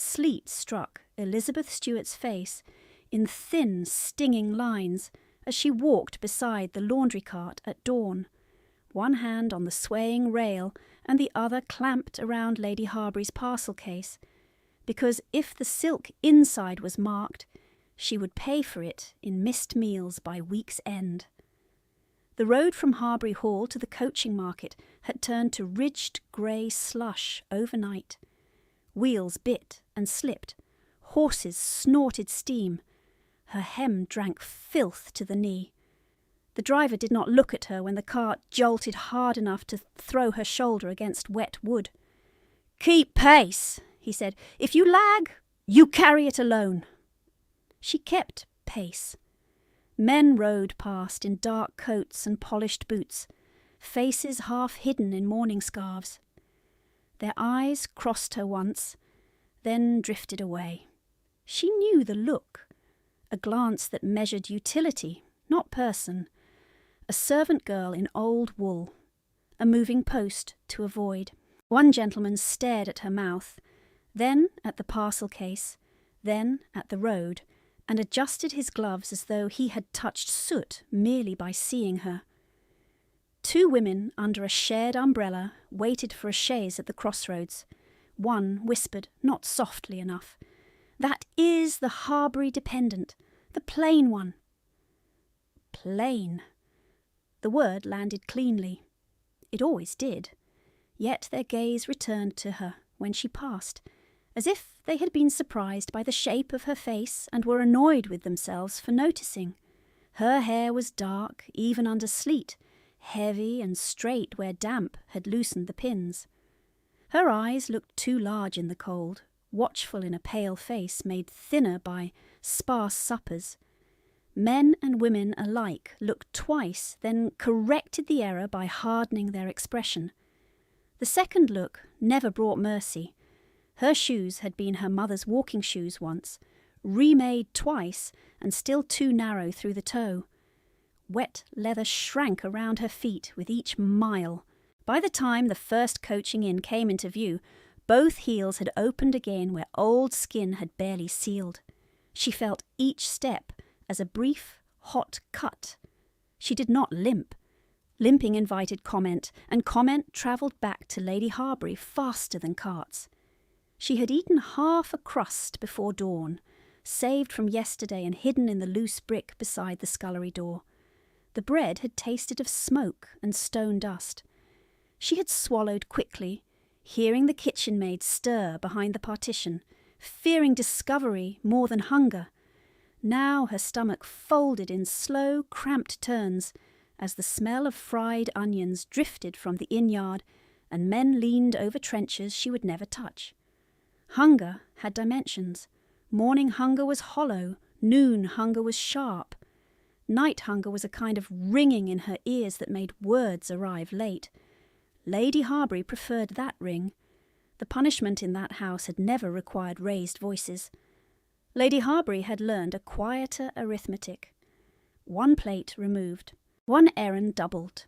sleet struck Elizabeth Stuart's face in thin, stinging lines as she walked beside the laundry cart at dawn, one hand on the swaying rail and the other clamped around Lady Harbury's parcel case, because if the silk inside was marked, she would pay for it in missed meals by week's end. The road from Harbury Hall to the coaching market had turned to ridged grey slush overnight. Wheels bit and slipped. Horses snorted steam. Her hem drank filth to the knee. The driver did not look at her when the cart jolted hard enough to throw her shoulder against wet wood. "Keep pace," he said. "If you lag, you carry it alone." She kept pace. Men rode past in dark coats and polished boots, faces half hidden in mourning scarves. Their eyes crossed her once, then drifted away. She knew the look, a glance that measured utility, not person, a servant girl in old wool, a moving post to avoid. One gentleman stared at her mouth, then at the parcel case, then at the road, and adjusted his gloves as though he had touched soot merely by seeing her. Two women under a shared umbrella waited for a chaise at the crossroads. One whispered, not softly enough, "That is the Harbury dependent, the plain one." Plain. The word landed cleanly. It always did. Yet their gaze returned to her when she passed, as if they had been surprised by the shape of her face and were annoyed with themselves for noticing. Her hair was dark, even under sleet, heavy and straight where damp had loosened the pins. Her eyes looked too large in the cold, watchful in a pale face made thinner by sparse suppers. Men and women alike looked twice, then corrected the error by hardening their expression. The second look never brought mercy. Her shoes had been her mother's walking shoes once, remade twice and still too narrow through the toe. Wet leather shrank around her feet with each mile. By the time the first coaching in came into view, both heels had opened again where old skin had barely sealed. She felt each step as a brief, hot cut. She did not limp. Limping invited comment, and comment travelled back to Lady Harbury faster than carts. She had eaten half a crust before dawn, saved from yesterday and hidden in the loose brick beside the scullery door. The bread had tasted of smoke and stone dust. She had swallowed quickly, hearing the kitchen maid stir behind the partition, fearing discovery more than hunger. Now her stomach folded in slow, cramped turns as the smell of fried onions drifted from the inn-yard and men leaned over trenches she would never touch. Hunger had dimensions. Morning hunger was hollow, noon hunger was sharp. Night hunger was a kind of ringing in her ears that made words arrive late. Lady Harbury preferred that ring. The punishment in that house had never required raised voices. Lady Harbury had learned a quieter arithmetic. One plate removed, one errand doubled,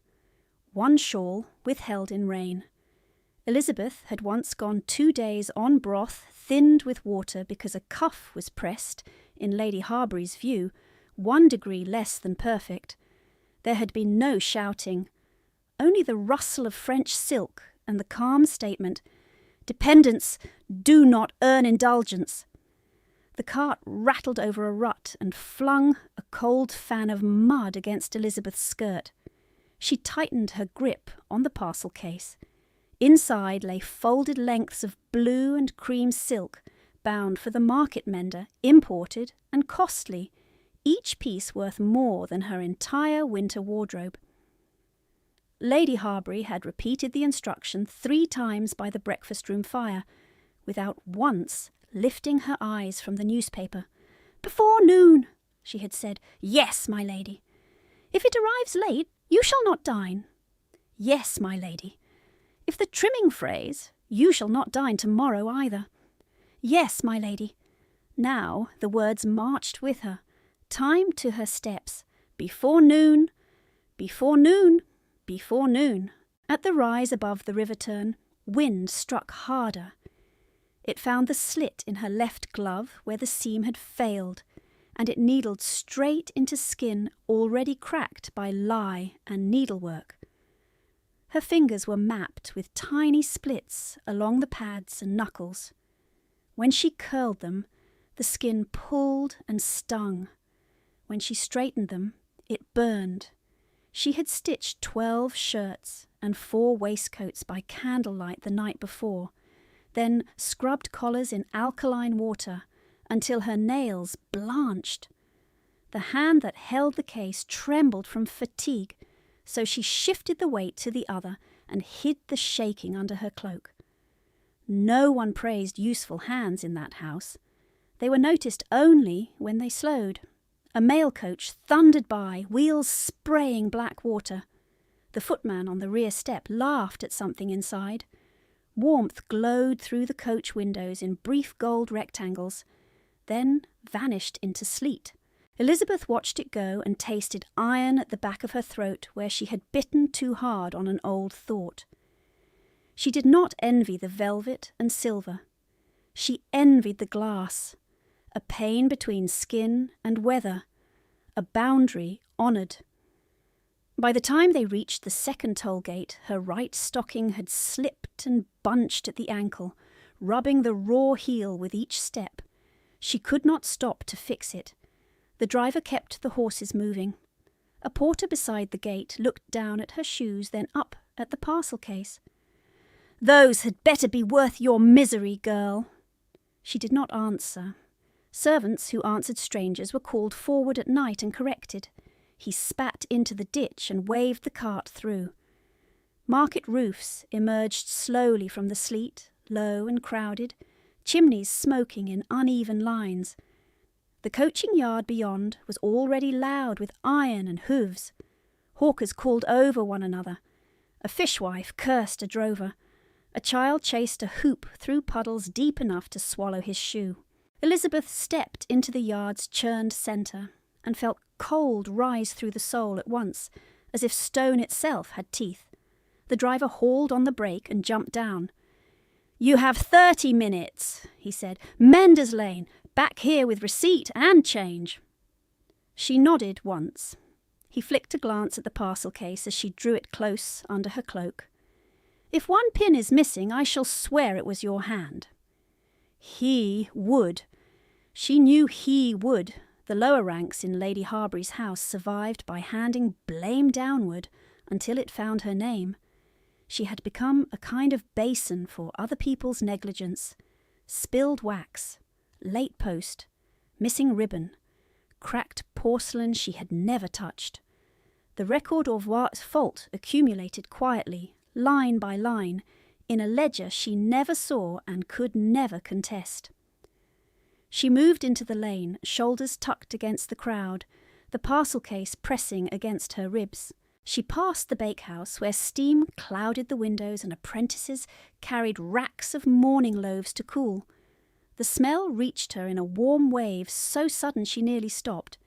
one shawl withheld in rain. Elizabeth had once gone 2 days on broth thinned with water because a cuff was pressed, in Lady Harbury's view, 1 degree less than perfect. There had been no shouting, only the rustle of French silk and the calm statement, "Dependents do not earn indulgence." The cart rattled over a rut and flung a cold fan of mud against Elizabeth's skirt. She tightened her grip on the parcel case. Inside lay folded lengths of blue and cream silk, bound for the market mender, imported and costly, each piece worth more than her entire winter wardrobe. Lady Harbury had repeated the instruction 3 times by the breakfast-room fire, without once lifting her eyes from the newspaper. "Before noon," she had said. "Yes, my lady." "If it arrives late, you shall not dine." "Yes, my lady." "If the trimming frays, you shall not dine tomorrow either." "Yes, my lady." Now the words marched with her, timed to her steps. Before noon, before noon, before noon. At the rise above the river turn, wind struck harder. It found the slit in her left glove where the seam had failed, and it needled straight into skin already cracked by lye and needlework. Her fingers were mapped with tiny splits along the pads and knuckles. When she curled them, the skin pulled and stung. When she straightened them, it burned. She had stitched 12 shirts and 4 waistcoats by candlelight the night before, then scrubbed collars in alkaline water until her nails blanched. The hand that held the case trembled from fatigue, so she shifted the weight to the other and hid the shaking under her cloak. No one praised useful hands in that house. They were noticed only when they slowed. A mail coach thundered by, wheels spraying black water. The footman on the rear step laughed at something inside. Warmth glowed through the coach windows in brief gold rectangles, then vanished into sleet. Elizabeth watched it go and tasted iron at the back of her throat where she had bitten too hard on an old thought. She did not envy the velvet and silver. She envied the glass, a pane between skin and weather, a boundary honoured. By the time they reached the second toll gate, her right stocking had slipped and bunched at the ankle, rubbing the raw heel with each step. She could not stop to fix it. The driver kept the horses moving. A porter beside the gate looked down at her shoes, then up at the parcel case. "Those had better be worth your misery, girl." She did not answer. Servants who answered strangers were called forward at night and corrected. He spat into the ditch and waved the cart through. Market roofs emerged slowly from the sleet, low and crowded, chimneys smoking in uneven lines. The coaching yard beyond was already loud with iron and hooves. Hawkers called over one another. A fishwife cursed a drover. A child chased a hoop through puddles deep enough to swallow his shoe. Elizabeth stepped into the yard's churned centre and felt cold rise through the soul at once, as if stone itself had teeth. The driver hauled on the brake and jumped down. "You have 30 minutes, he said. "Mended Lane, back here with receipt and change." She nodded once. He flicked a glance at the parcel case as she drew it close under her cloak. "If one pin is missing, I shall swear it was your hand." He would. She knew he would. The lower ranks in Lady Harbury's house survived by handing blame downward until it found her name. She had become a kind of basin for other people's negligence. Spilled wax, late post, missing ribbon, cracked porcelain she had never touched. The record of fault accumulated quietly, line by line, in a ledger she never saw and could never contest. She moved into the lane, shoulders tucked against the crowd, the parcel case pressing against her ribs. She passed the bakehouse where steam clouded the windows and apprentices carried racks of morning loaves to cool. The smell reached her in a warm wave so sudden she nearly stopped.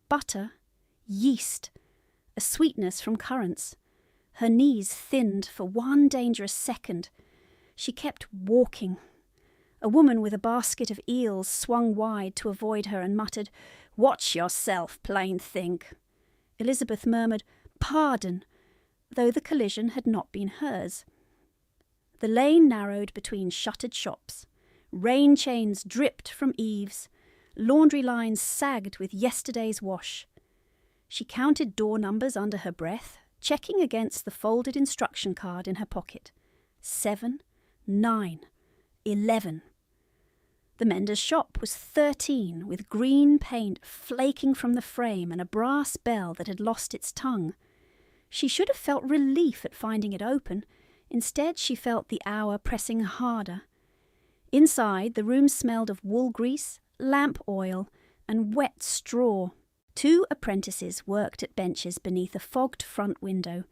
Butter, yeast, a sweetness from currants. Her knees thinned for one dangerous second. She kept walking. A woman with a basket of eels swung wide to avoid her and muttered, "Watch yourself, plain think." Elizabeth murmured, "Pardon," though the collision had not been hers. The lane narrowed between shuttered shops. Rain chains dripped from eaves. Laundry lines sagged with yesterday's wash. She counted door numbers under her breath, checking against the folded instruction card in her pocket. 7, 9, 11. The mender's shop was 13, with green paint flaking from the frame and a brass bell that had lost its tongue. She should have felt relief at finding it open. Instead, she felt the hour pressing harder. Inside, the room smelled of wool grease, lamp oil, and wet straw. 2 apprentices worked at benches beneath a fogged front window.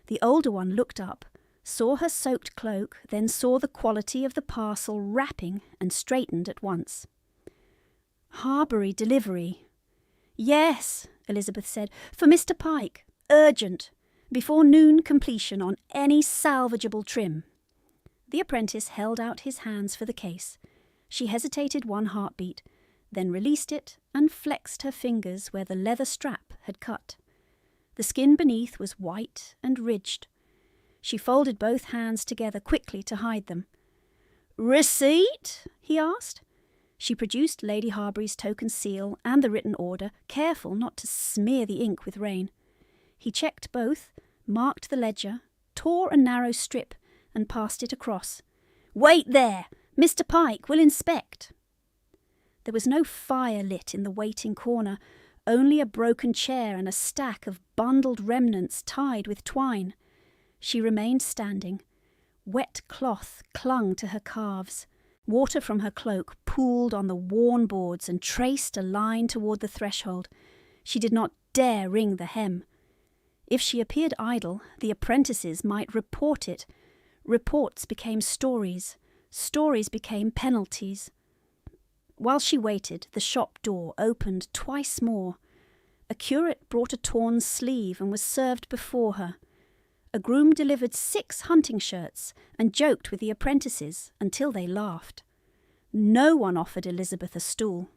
The older one looked up, saw her soaked cloak, then saw the quality of the parcel wrapping and straightened at once. "Harbury delivery." "Yes," Elizabeth said, "for Mr. Pike. Urgent. Before noon completion on any salvageable trim." The apprentice held out his hands for the case. She hesitated 1 heartbeat, then released it and flexed her fingers where the leather strap had cut. The skin beneath was white and ridged. She folded both hands together quickly to hide them. "Receipt?" he asked. She produced Lady Harbury's token seal and the written order, careful not to smear the ink with rain. He checked both, marked the ledger, tore a narrow strip and passed it across. "Wait there! Mr. Pike will inspect." There was no fire lit in the waiting corner, only a broken chair and a stack of bundled remnants tied with twine. She remained standing. Wet cloth clung to her calves. Water from her cloak pooled on the worn boards and traced a line toward the threshold. She did not dare ring the hem. If she appeared idle, the apprentices might report it. Reports became stories. Stories became penalties. While she waited, the shop door opened twice more. A curate brought a torn sleeve and was served before her. A groom delivered 6 hunting shirts and joked with the apprentices until they laughed. No one offered Elizabeth a stool.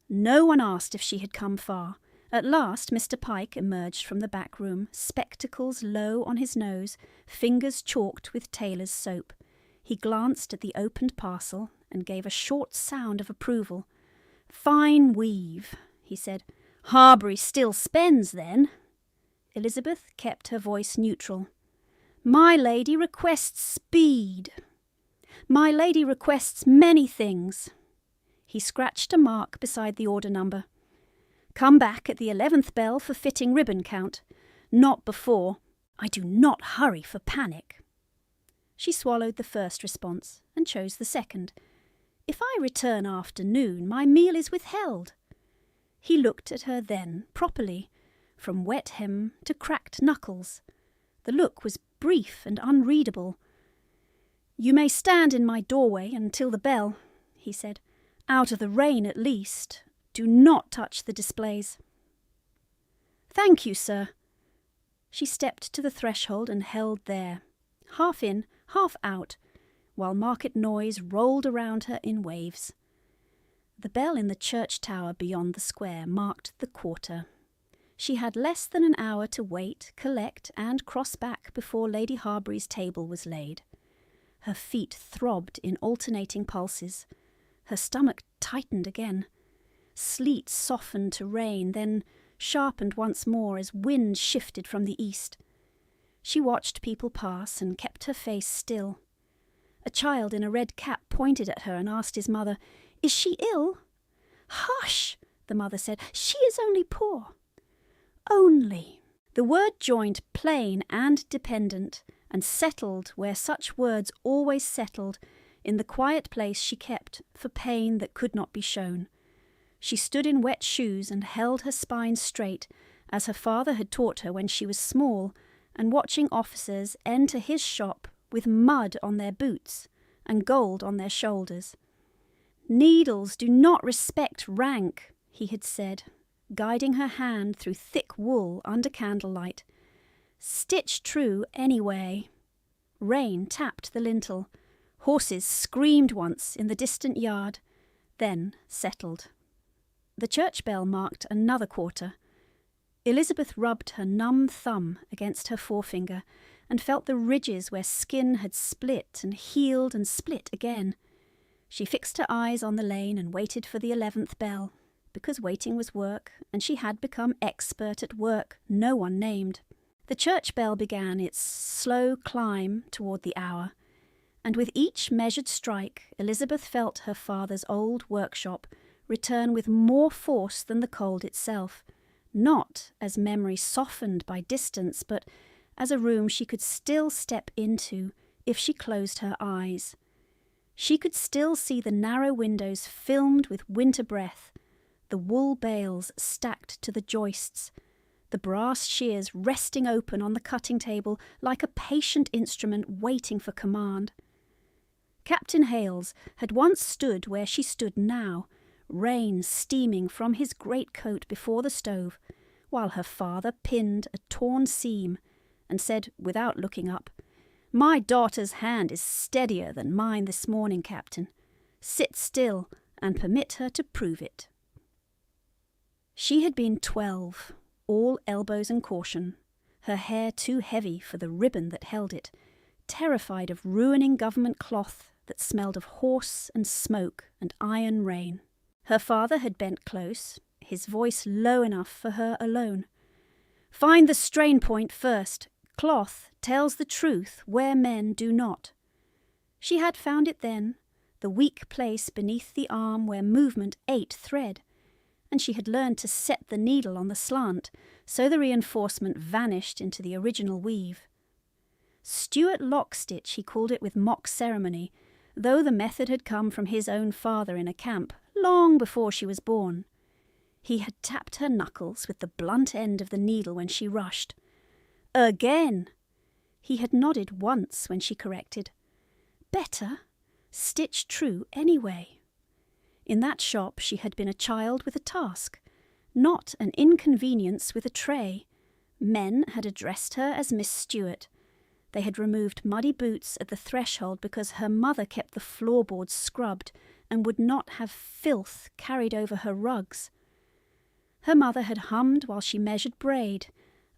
No one asked if she had come far. At last Mr. Pike emerged from the back room, spectacles low on his nose, fingers chalked with tailor's soap. He glanced at the opened parcel and gave a short sound of approval. "Fine weave," he said. "Harbury still spends, then?" Elizabeth kept her voice neutral. "My lady requests speed. My lady requests many things." He scratched a mark beside the order number. "Come back at the 11th bell for fitting ribbon count. Not before. I do not hurry for panic." She swallowed the first response and chose the second. "If I return after noon, my meal is withheld." He looked at her then, properly, from wet hem to cracked knuckles. The look was brief and unreadable. "You may stand in my doorway until the bell," he said. "Out of the rain at least. Do not touch the displays." "Thank you, sir." She stepped to the threshold and held there, half in, half out, while market noise rolled around her in waves. The bell in the church tower beyond the square marked the quarter. She had less than an hour to wait, collect, and cross back before Lady Harbury's table was laid. Her feet throbbed in alternating pulses. Her stomach tightened again. Sleet softened to rain, then sharpened once more as wind shifted from the east. She watched people pass and kept her face still. A child in a red cap pointed at her and asked his mother, "Is she ill?" "Hush," the mother said. "She is only poor." "Only." The word joined plain and dependent, and settled where such words always settled, in the quiet place she kept for pain that could not be shown. She stood in wet shoes and held her spine straight, as her father had taught her when she was small, and watching officers enter his shop with mud on their boots and gold on their shoulders. "Needles do not respect rank," he had said, guiding her hand through thick wool under candlelight. "Stitch true anyway." Rain tapped the lintel. Horses screamed once in the distant yard, then settled. The church bell marked another quarter. Elizabeth rubbed her numb thumb against her forefinger and felt the ridges where skin had split and healed and split again. She fixed her eyes on the lane and waited for the 11th bell, because waiting was work, and she had become expert at work no one named. The church bell began its slow climb toward the hour, and with each measured strike Elizabeth felt her father's old workshop return with more force than the cold itself, not as memory softened by distance, but as a room she could still step into if she closed her eyes. She could still see the narrow windows filmed with winter breath, the wool bales stacked to the joists, the brass shears resting open on the cutting table like a patient instrument waiting for command. Captain Hales had once stood where she stood now, rain steaming from his greatcoat before the stove, while her father pinned a torn seam, and said without looking up, "My daughter's hand is steadier than mine this morning, Captain. sit still and permit her to prove it. She had been 12, all elbows and caution, her hair too heavy for the ribbon that held it, terrified of ruining government cloth that smelled of horse and smoke and iron rain. Her father had bent close, his voice low enough for her alone. Find the strain point first. Cloth tells the truth where men do not. She had found it then, the weak place beneath the arm where movement ate thread, and she had learned to set the needle on the slant, so the reinforcement vanished into the original weave. Stuart lock-stitch, he called it with mock ceremony, though the method had come from his own father in a camp, long before she was born. He had tapped her knuckles with the blunt end of the needle when she rushed. Again! He had nodded once when she corrected. Better, stitch true anyway. In that shop she had been a child with a task, not an inconvenience with a tray. Men had addressed her as Miss Stuart. They had removed muddy boots at the threshold because her mother kept the floorboards scrubbed and would not have filth carried over her rugs. Her mother had hummed while she measured braid,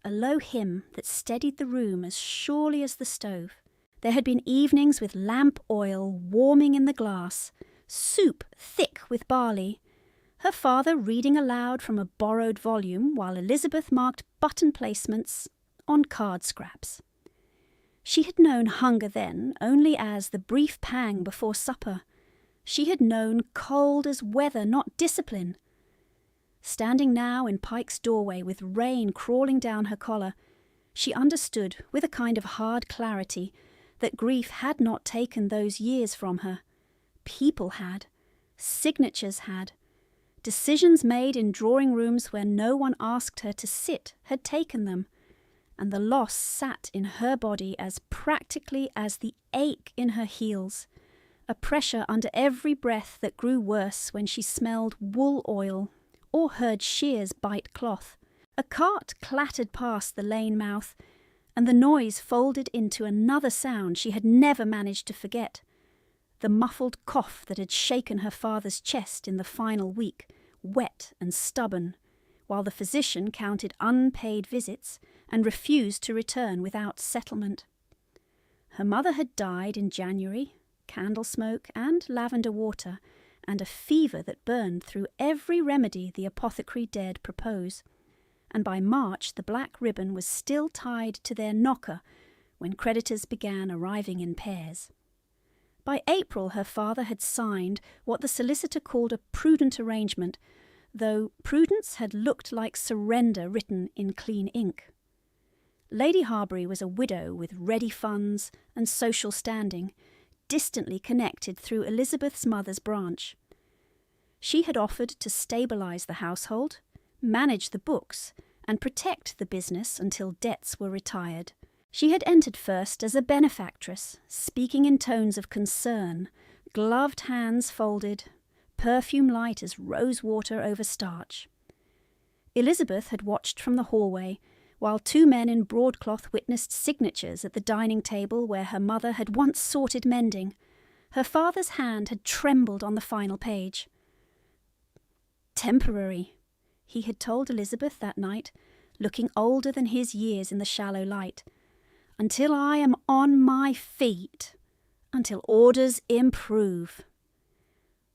a low hymn that steadied the room as surely as the stove. There had been evenings with lamp oil warming in the glass, soup thick with barley, her father reading aloud from a borrowed volume while Elizabeth marked button placements on card scraps. She had known hunger then only as the brief pang before supper. She had known cold as weather, not discipline. Standing now in Pike's doorway with rain crawling down her collar, she understood with a kind of hard clarity that grief had not taken those years from her. People had. Signatures had. Decisions made in drawing rooms where no one asked her to sit had taken them, and the loss sat in her body as practically as the ache in her heels, a pressure under every breath that grew worse when she smelled wool oil or heard shears bite cloth. A cart clattered past the lane mouth, and the noise folded into another sound she had never managed to forget, the muffled cough that had shaken her father's chest in the final week, wet and stubborn, while the physician counted unpaid visits and refused to return without settlement. Her mother had died in January, candle smoke and lavender water, and a fever that burned through every remedy the apothecary dared propose, and by March the black ribbon was still tied to their knocker when creditors began arriving in pairs. By April her father had signed what the solicitor called a prudent arrangement, though prudence had looked like surrender written in clean ink. Lady Harbury was a widow with ready funds and social standing, distantly connected through Elizabeth's mother's branch. She had offered to stabilise the household, manage the books, and protect the business until debts were retired. She had entered first as a benefactress, speaking in tones of concern, gloved hands folded, perfume light as rose water over starch. Elizabeth had watched from the hallway, while two men in broadcloth witnessed signatures at the dining table where her mother had once sorted mending. Her father's hand had trembled on the final page. Temporary, he had told Elizabeth that night, looking older than his years in the shallow light. Until I am on my feet, until orders improve.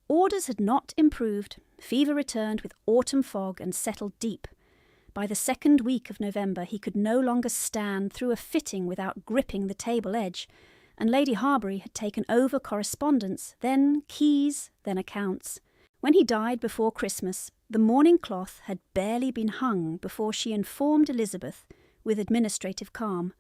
Orders had not improved. Fever returned with autumn fog and settled deep. By the second week of November he could no longer stand through a fitting without gripping the table edge, and Lady Harbury had taken over correspondence, then keys, then accounts. When he died before Christmas, the mourning cloth had barely been hung before she informed Elizabeth, with administrative calm,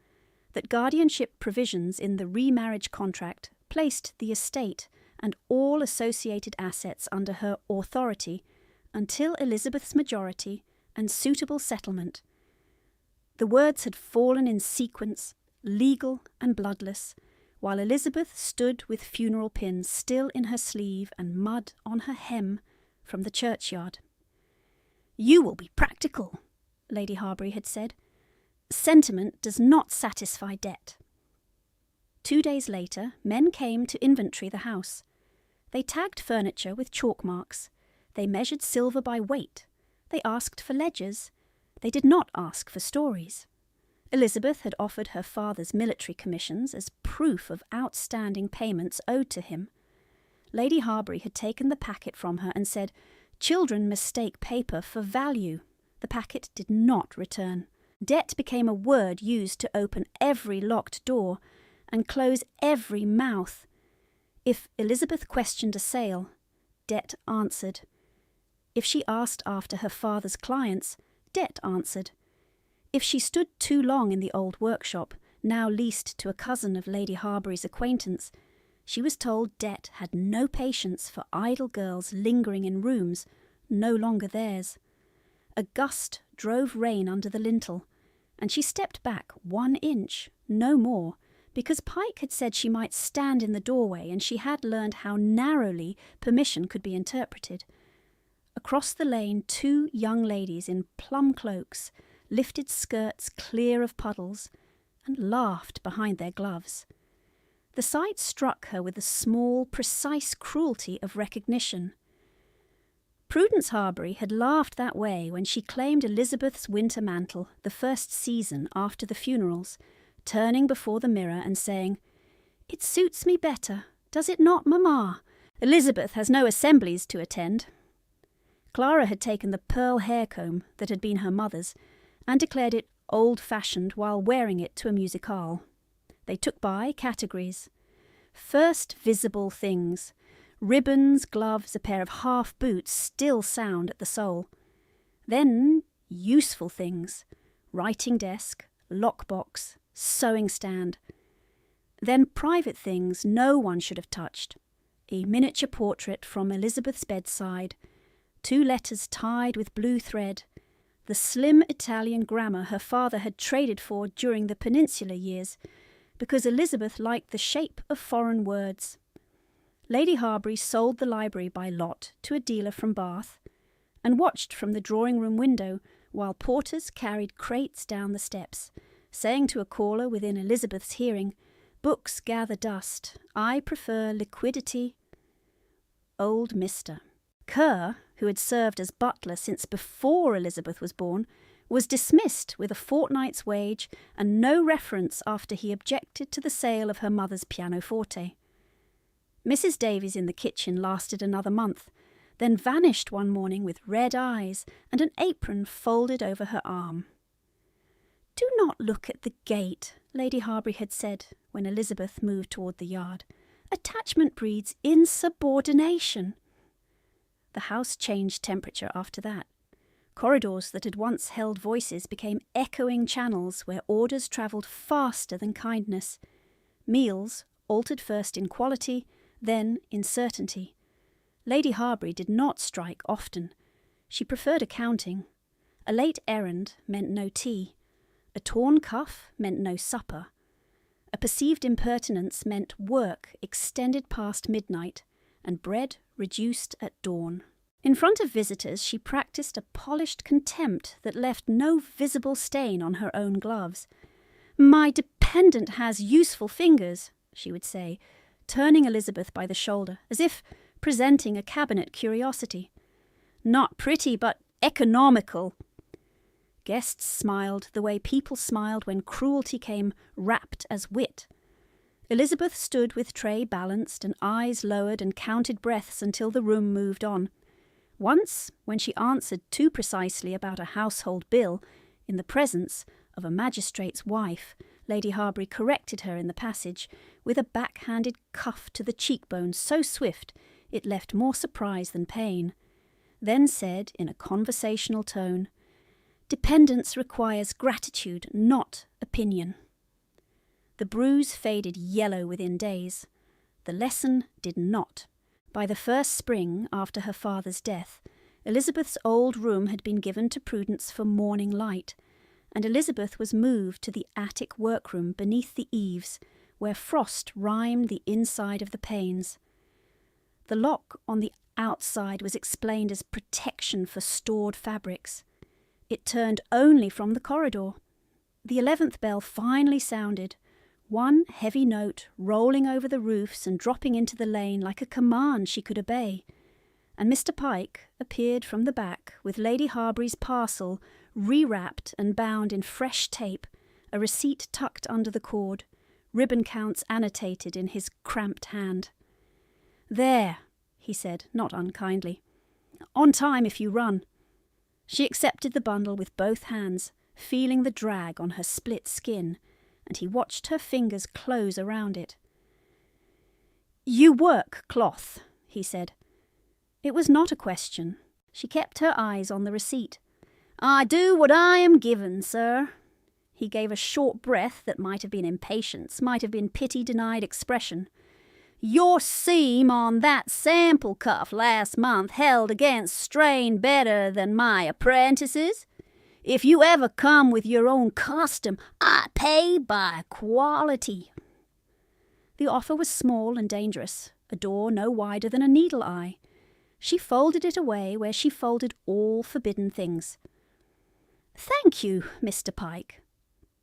that guardianship provisions in the remarriage contract placed the estate and all associated assets under her authority until Elizabeth's majority and suitable settlement. The words had fallen in sequence, legal and bloodless, while Elizabeth stood with funeral pins still in her sleeve and mud on her hem from the churchyard. "You will be practical," Lady Harbury had said. "Sentiment does not satisfy debt." 2 days later, men came to inventory the house. They tagged furniture with chalk marks. They measured silver by weight. They asked for ledgers. They did not ask for stories. Elizabeth had offered her father's military commissions as proof of outstanding payments owed to him. Lady Harbury had taken the packet from her and said, "Children mistake paper for value." The packet did not return. Debt became a word used to open every locked door and close every mouth. If Elizabeth questioned a sale, Debt answered. If she asked after her father's clients, Debt answered. If she stood too long in the old workshop, now leased to a cousin of Lady Harbury's acquaintance, she was told Debt had no patience for idle girls lingering in rooms no longer theirs. A gust drove rain under the lintel, and she stepped back 1 inch, no more, because Pike had said she might stand in the doorway, and she had learned how narrowly permission could be interpreted. Across the lane, 2 young ladies in plum cloaks lifted skirts clear of puddles and laughed behind their gloves. The sight struck her with the small, precise cruelty of recognition. Prudence Harbury had laughed that way when she claimed Elizabeth's winter mantle the first season after the funerals, turning before the mirror and saying, "It suits me better, does it not, Mamma? Elizabeth has no assemblies to attend." Clara had taken the pearl hair comb that had been her mother's and declared it old-fashioned while wearing it to a musicale. They took by categories. First visible things. Ribbons, gloves, a pair of half boots still sound at the sole. Then useful things. Writing desk, lockbox, sewing stand. Then private things no one should have touched. A miniature portrait from Elizabeth's bedside, 2 letters tied with blue thread, the slim Italian grammar her father had traded for during the Peninsular years, because Elizabeth liked the shape of foreign words. Lady Harbury sold the library by lot to a dealer from Bath, and watched from the drawing-room window while porters carried crates down the steps, saying to a caller within Elizabeth's hearing, "Books gather dust. I prefer liquidity." Old Mister. Kerr, who had served as butler since before Elizabeth was born, was dismissed with a fortnight's wage and no reference after he objected to the sale of her mother's pianoforte. Mrs. Davies in the kitchen lasted another month, then vanished one morning with red eyes and an apron folded over her arm. "Do not look at the gate," Lady Harbury had said when Elizabeth moved toward the yard. "Attachment breeds insubordination." The house changed temperature after that. Corridors that had once held voices became echoing channels where orders travelled faster than kindness. Meals altered first in quality, then in certainty. Lady Harbury did not strike often. She preferred accounting. A late errand meant no tea. A torn cuff meant no supper. A perceived impertinence meant work extended past midnight, and bread reduced at dawn. In front of visitors she practised a polished contempt that left no visible stain on her own gloves. "My dependent has useful fingers," she would say, turning Elizabeth by the shoulder, as if presenting a cabinet curiosity. "Not pretty, but economical." Guests smiled the way people smiled when cruelty came wrapped as wit. Elizabeth stood with tray balanced and eyes lowered and counted breaths until the room moved on. Once, when she answered too precisely about a household bill, in the presence of a magistrate's wife, Lady Harbury corrected her in the passage with a backhanded cuff to the cheekbone so swift it left more surprise than pain, then said in a conversational tone, "Dependence requires gratitude, not opinion." The bruise faded yellow within days. The lesson did not. By the first spring after her father's death, Elizabeth's old room had been given to Prudence for morning light, and Elizabeth was moved to the attic workroom beneath the eaves, where frost rimed the inside of the panes. The lock on the outside was explained as protection for stored fabrics. It turned only from the corridor. The 11th bell finally sounded. one heavy note rolling over the roofs and dropping into the lane like a command she could obey, and Mr. Pike appeared from the back with Lady Harbury's parcel rewrapped and bound in fresh tape, a receipt tucked under the cord, ribbon counts annotated in his cramped hand. "There," he said, not unkindly. "On time if you run." She accepted the bundle with both hands, feeling the drag on her split skin, and he watched her fingers close around it. "You work cloth," he said. It was not a question. She kept her eyes on the receipt. "I do what I am given, sir." He gave a short breath that might have been impatience, might have been pity-denied expression. "Your seam on that sample cuff last month held against strain better than my apprentice's. If you ever come with your own custom, I pay by quality." The offer was small and dangerous, a door no wider than a needle eye. She folded it away where she folded all forbidden things. "Thank you, Mr. Pike."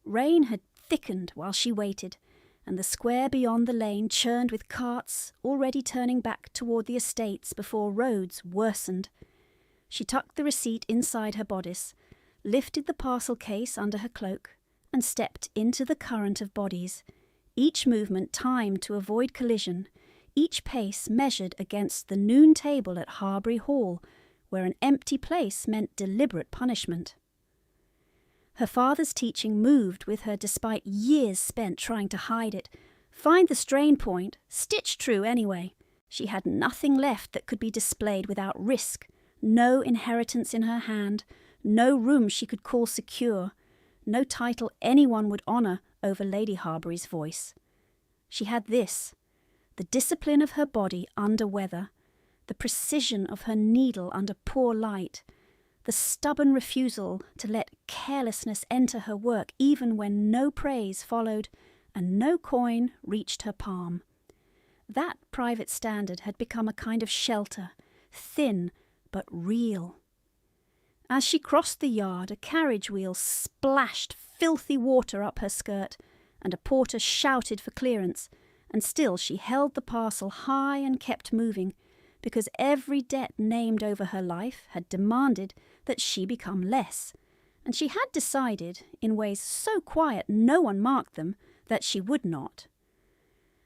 Rain had thickened while she waited, and the square beyond the lane churned with carts already turning back toward the estates before roads worsened. She tucked the receipt inside her bodice, lifted the parcel case under her cloak, and stepped into the current of bodies, each movement timed to avoid collision, each pace measured against the noon table at Harbury Hall, where an empty place meant deliberate punishment. Her father's teaching moved with her despite years spent trying to hide it, find the strain point, stitch true anyway. She had nothing left that could be displayed without risk, no inheritance in her hand, no room she could call secure, no title anyone would honour over Lady Harbury's voice. She had this, the discipline of her body under weather, the precision of her needle under poor light, the stubborn refusal to let carelessness enter her work even when no praise followed and no coin reached her palm. That private standard had become a kind of shelter, thin but real. As she crossed the yard, a carriage wheel splashed filthy water up her skirt, and a porter shouted for clearance, and still she held the parcel high and kept moving, because every debt named over her life had demanded that she become less, and she had decided, in ways so quiet no one marked them, that she would not.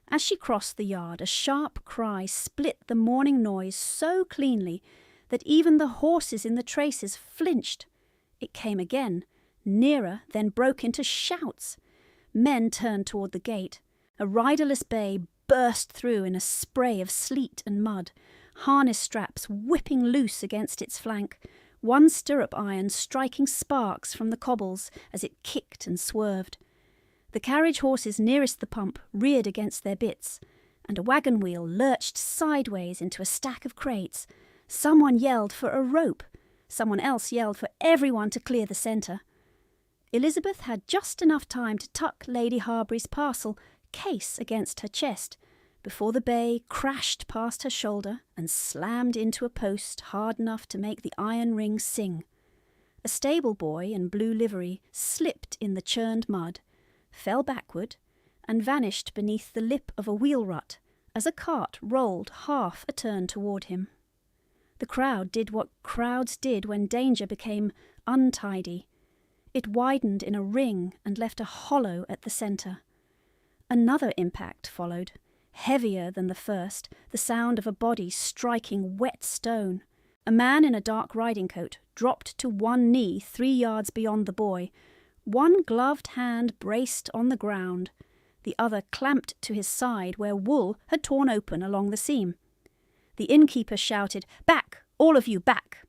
As she crossed the yard, a sharp cry split the morning noise so cleanly that even the horses in the traces flinched. It came again, nearer, then broke into shouts. Men turned toward the gate. A riderless bay burst through in a spray of sleet and mud, harness straps whipping loose against its flank, one stirrup iron striking sparks from the cobbles as it kicked and swerved. The carriage horses nearest the pump reared against their bits, and a wagon wheel lurched sideways into a stack of crates. Someone yelled for a rope. Someone else yelled for everyone to clear the centre. Elizabeth had just enough time to tuck Lady Harbury's parcel case against her chest before the bay crashed past her shoulder and slammed into a post hard enough to make the iron ring sing. A stable boy in blue livery slipped in the churned mud, fell backward, and vanished beneath the lip of a wheel rut as a cart rolled half a turn toward him. The crowd did what crowds did when danger became untidy. It widened in a ring and left a hollow at the centre. Another impact followed, heavier than the first, the sound of a body striking wet stone. A man in a dark riding coat dropped to one knee 3 yards beyond the boy. One gloved hand braced on the ground, the other clamped to his side where wool had torn open along the seam. The innkeeper shouted, "Back, all of you, back!"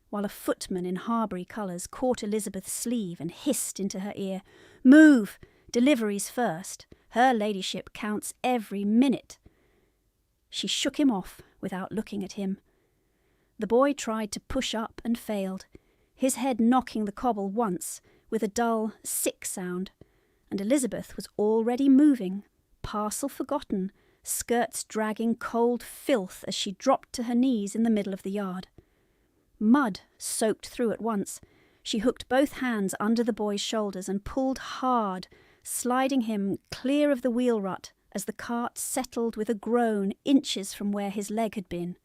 while a footman in Harbury colours caught Elizabeth's sleeve and hissed into her ear, "Move! Deliveries first. Her ladyship counts every minute." She shook him off without looking at him. The boy tried to push up and failed, his head knocking the cobble once with a dull, sick sound, and Elizabeth was already moving, parcel forgotten, skirts dragging cold filth as she dropped to her knees in the middle of the yard. Mud soaked through at once. She hooked both hands under the boy's shoulders and pulled hard, sliding him clear of the wheel rut as the cart settled with a groan inches from where his leg had been.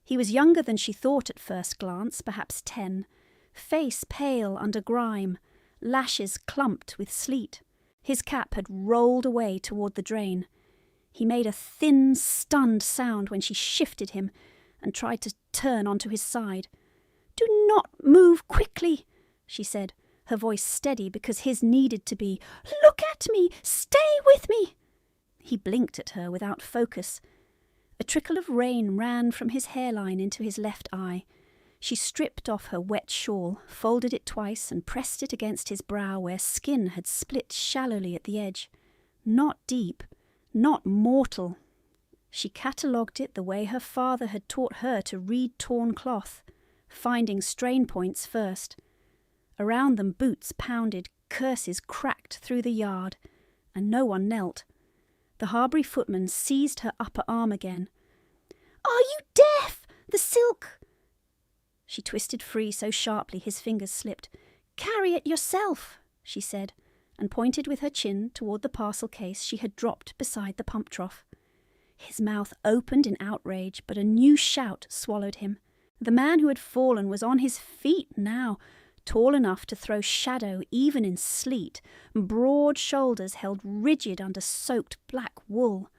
He was younger than she thought at first glance, perhaps 10, face pale under grime, lashes clumped with sleet. His cap had rolled away toward the drain. He made a thin, stunned sound when she shifted him and tried to turn onto his side. "Do not move quickly," she said, her voice steady because his needed to be. "Look at me! Stay with me!" He blinked at her without focus. A trickle of rain ran from his hairline into his left eye. She stripped off her wet shawl, folded it twice and pressed it against his brow where skin had split shallowly at the edge. Not deep, not mortal. She catalogued it the way her father had taught her to read torn cloth, finding strain points first. Around them boots pounded, curses cracked through the yard, and no one knelt. The Harbury footman seized her upper arm again. "Are you deaf? The silk—" She twisted free so sharply his fingers slipped. "Carry it yourself," she said, and pointed with her chin toward the parcel case she had dropped beside the pump trough. His mouth opened in outrage, but a new shout swallowed him. The man who had fallen was on his feet now, tall enough to throw shadow even in sleet, broad shoulders held rigid under soaked black wool.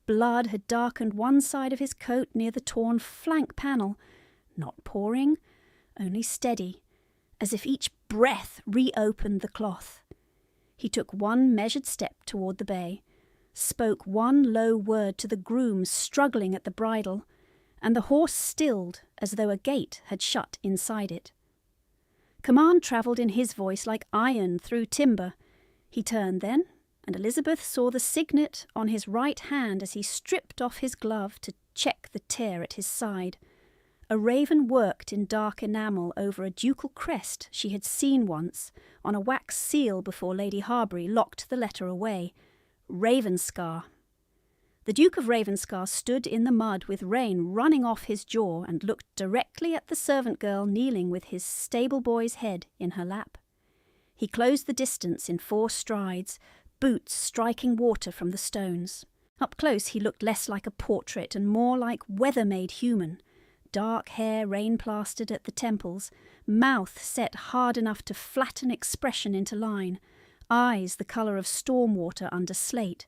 Blood had darkened one side of his coat near the torn flank panel, not pouring, only steady, as if each breath reopened the cloth. He took one measured step toward the bay, spoke one low word to the groom struggling at the bridle, and the horse stilled as though a gate had shut inside it. Command travelled in his voice like iron through timber. He turned then, and Elizabeth saw the signet on his right hand as he stripped off his glove to check the tear at his side. A raven worked in dark enamel over a ducal crest she had seen once on a wax seal before Lady Harbury locked the letter away. Ravenscar. The Duke of Ravenscar stood in the mud with rain running off his jaw and looked directly at the servant girl kneeling with his stable boy's head in her lap. He closed the distance in 4 strides, boots striking water from the stones. Up close he looked less like a portrait and more like weather-made human. Dark hair rain-plastered at the temples, mouth set hard enough to flatten expression into line, eyes the colour of storm water under slate.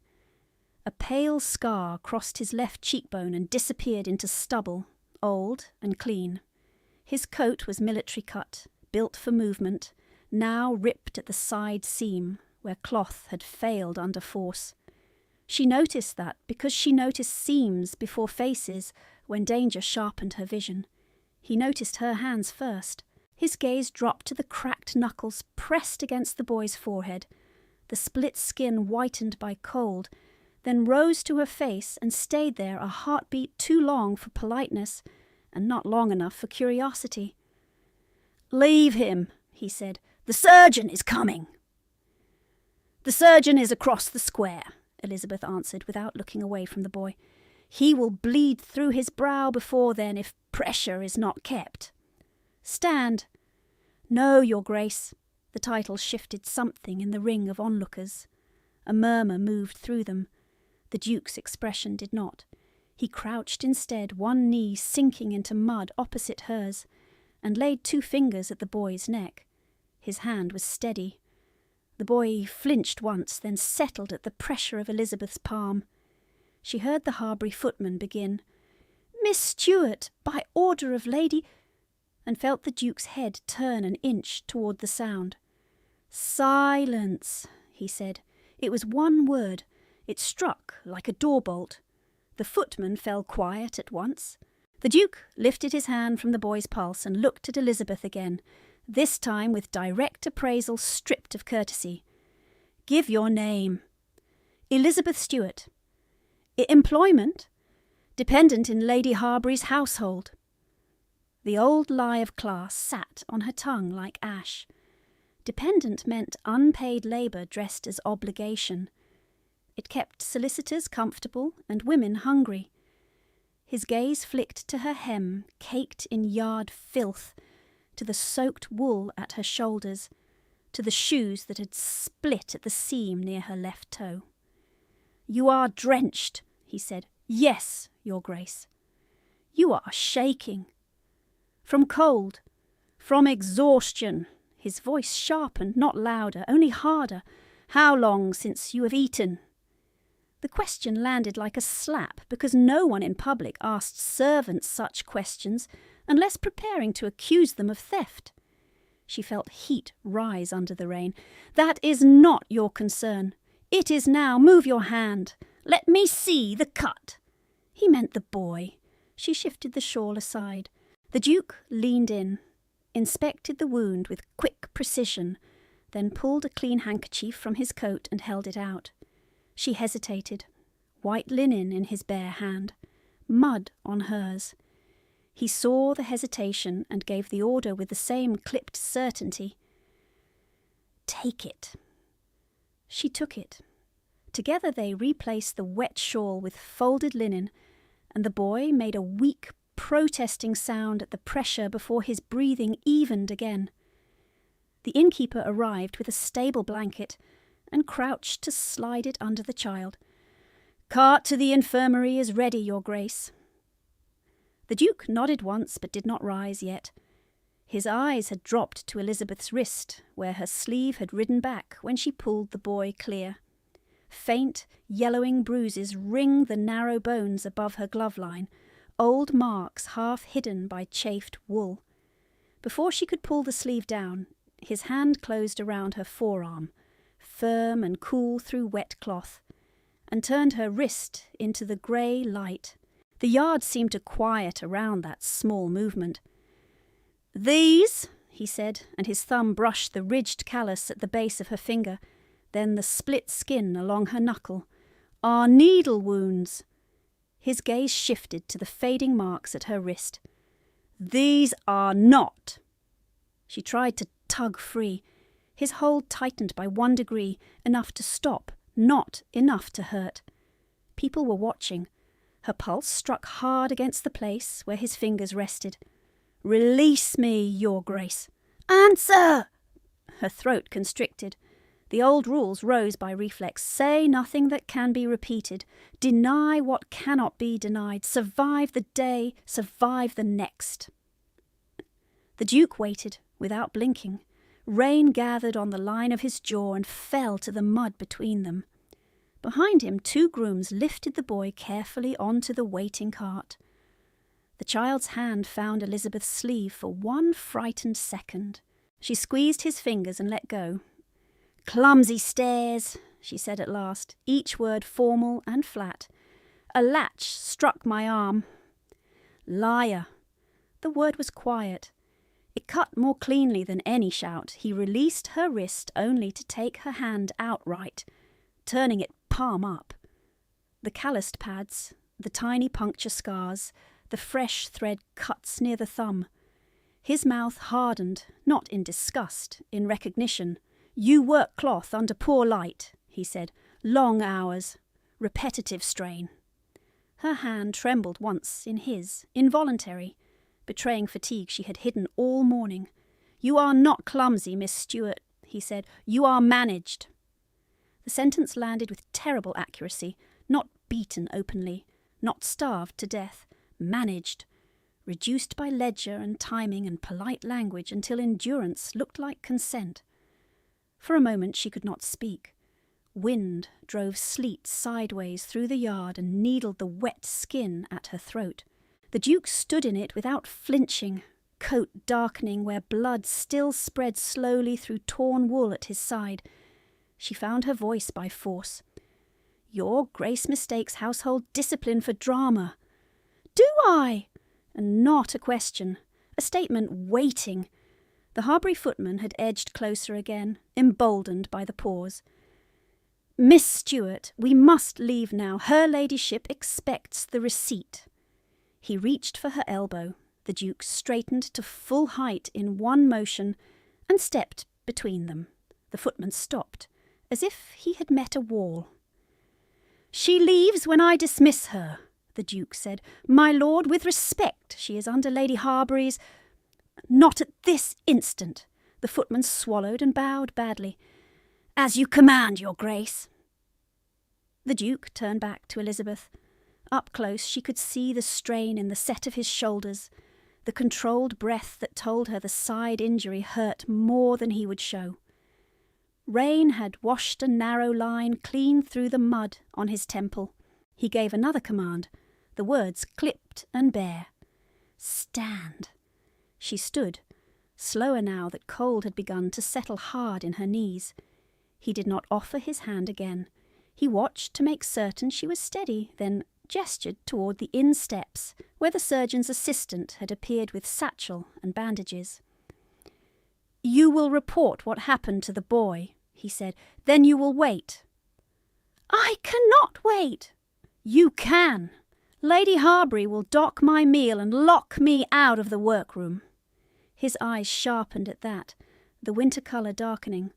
A pale scar crossed his left cheekbone and disappeared into stubble, old and clean. His coat was military cut, built for movement, now ripped at the side seam, where cloth had failed under force. She noticed that because she noticed seams before faces when danger sharpened her vision. He noticed her hands first. His gaze dropped to the cracked knuckles pressed against the boy's forehead. The split skin whitened by cold, then rose to her face and stayed there a heartbeat too long for politeness and not long enough for curiosity. "Leave him," he said. "The surgeon is coming." "The surgeon is across the square," Elizabeth answered without looking away from the boy. "He will bleed through his brow before then if pressure is not kept." "Stand." "No, Your Grace." The title shifted something in the ring of onlookers. A murmur moved through them. The Duke's expression did not. He crouched instead, one knee sinking into mud opposite hers, and laid 2 fingers at the boy's neck. His hand was steady. The boy flinched once, then settled at the pressure of Elizabeth's palm. She heard the Harbury footman begin, "Miss Stuart, by order of Lady—" and felt the Duke's head turn an inch toward the sound. "Silence," he said. It was one word. It struck like a door-bolt. The footman fell quiet at once. The Duke lifted his hand from the boy's pulse and looked at Elizabeth again, this time with direct appraisal stripped of courtesy. "Give your name." "Elizabeth Stuart." "Employment?" "Dependent in Lady Harbury's household." The old lie of class sat on her tongue like ash. Dependent meant unpaid labour dressed as obligation. It kept solicitors comfortable and women hungry. His gaze flicked to her hem, caked in yard filth, to the soaked wool at her shoulders, to the shoes that had split at the seam near her left toe. "You are drenched," he said. "Yes, Your Grace." "You are shaking." "From cold, from exhaustion." His voice sharpened, not louder, only harder. "How long since you have eaten?" The question landed like a slap, because no one in public asked servants such questions unless preparing to accuse them of theft. She felt heat rise under the rain. "That is not your concern. It is now. Move your hand. Let me see the cut." He meant the boy. She shifted the shawl aside. The Duke leaned in, inspected the wound with quick precision, then pulled a clean handkerchief from his coat and held it out. She hesitated, white linen in his bare hand, mud on hers. He saw the hesitation and gave the order with the same clipped certainty. "Take it." She took it. Together they replaced the wet shawl with folded linen, and the boy made a weak, protesting sound at the pressure before his breathing evened again. The innkeeper arrived with a stable blanket and crouched to slide it under the child. "Cart to the infirmary is ready, Your Grace." The Duke nodded once but did not rise yet. His eyes had dropped to Elizabeth's wrist, where her sleeve had ridden back when she pulled the boy clear. Faint, yellowing bruises ringed the narrow bones above her glove line, old marks half hidden by chafed wool. Before she could pull the sleeve down, his hand closed around her forearm, firm and cool through wet cloth, and turned her wrist into the grey light. The yard seemed to quiet around that small movement. "These," he said, and his thumb brushed the ridged callus at the base of her finger, then the split skin along her knuckle, "are needle wounds." His gaze shifted to the fading marks at her wrist. "These are not." She tried to tug free. His hold tightened by 1 degree, enough to stop, not enough to hurt. People were watching. Her pulse struck hard against the place where his fingers rested. "Release me, Your Grace." "Answer!" Her throat constricted. The old rules rose by reflex. Say nothing that can be repeated. Deny what cannot be denied. Survive the day, survive the next. The Duke waited, without blinking. Rain gathered on the line of his jaw and fell to the mud between them. Behind him, 2 grooms lifted the boy carefully onto the waiting cart. The child's hand found Elizabeth's sleeve for 1 frightened second. She squeezed his fingers and let go. "Clumsy stairs," she said at last, each word formal and flat. "A latch struck my arm." "Liar." The word was quiet. It cut more cleanly than any shout. He released her wrist only to take her hand outright, turning it palm up. The calloused pads, the tiny puncture scars, the fresh thread cuts near the thumb. His mouth hardened, not in disgust, in recognition. "You work cloth under poor light," he said. "Long hours, repetitive strain." Her hand trembled once in his, involuntary, betraying fatigue she had hidden all morning. "You are not clumsy, Miss Stewart," he said. "You are managed." The sentence landed with terrible accuracy, not beaten openly, not starved to death, managed, reduced by ledger and timing and polite language until endurance looked like consent. For a moment she could not speak. Wind drove sleet sideways through the yard and needled the wet skin at her throat. The Duke stood in it without flinching, coat darkening where blood still spread slowly through torn wool at his side. She found her voice by force. "Your Grace mistakes household discipline for drama." "Do I?" And not a question, a statement waiting. The Harbury footman had edged closer again, emboldened by the pause. "Miss Stewart, we must leave now. Her ladyship expects the receipt." He reached for her elbow. The Duke straightened to full height in one motion and stepped between them. The footman stopped, as if he had met a wall. "She leaves when I dismiss her," the Duke said. "My lord, with respect, she is under Lady Harbury's—" "Not at this instant. The footman swallowed and bowed badly. "As you command, your grace." The Duke turned back to Elizabeth. Up close she could see the strain in the set of his shoulders, the controlled breath that told her the side injury hurt more than he would show. Rain had washed a narrow line clean through the mud on his temple. He gave another command, the words clipped and bare. "Stand." She stood, slower now that cold had begun to settle hard in her knees. He did not offer his hand again. He watched to make certain she was steady, then gestured toward the inn steps, where the surgeon's assistant had appeared with satchel and bandages. "You will report what happened to the boy," he said. "Then you will wait." "I cannot wait." "You can. Lady Harbury will dock my meal and lock me out of the workroom." His eyes sharpened at that, the winter colour darkening.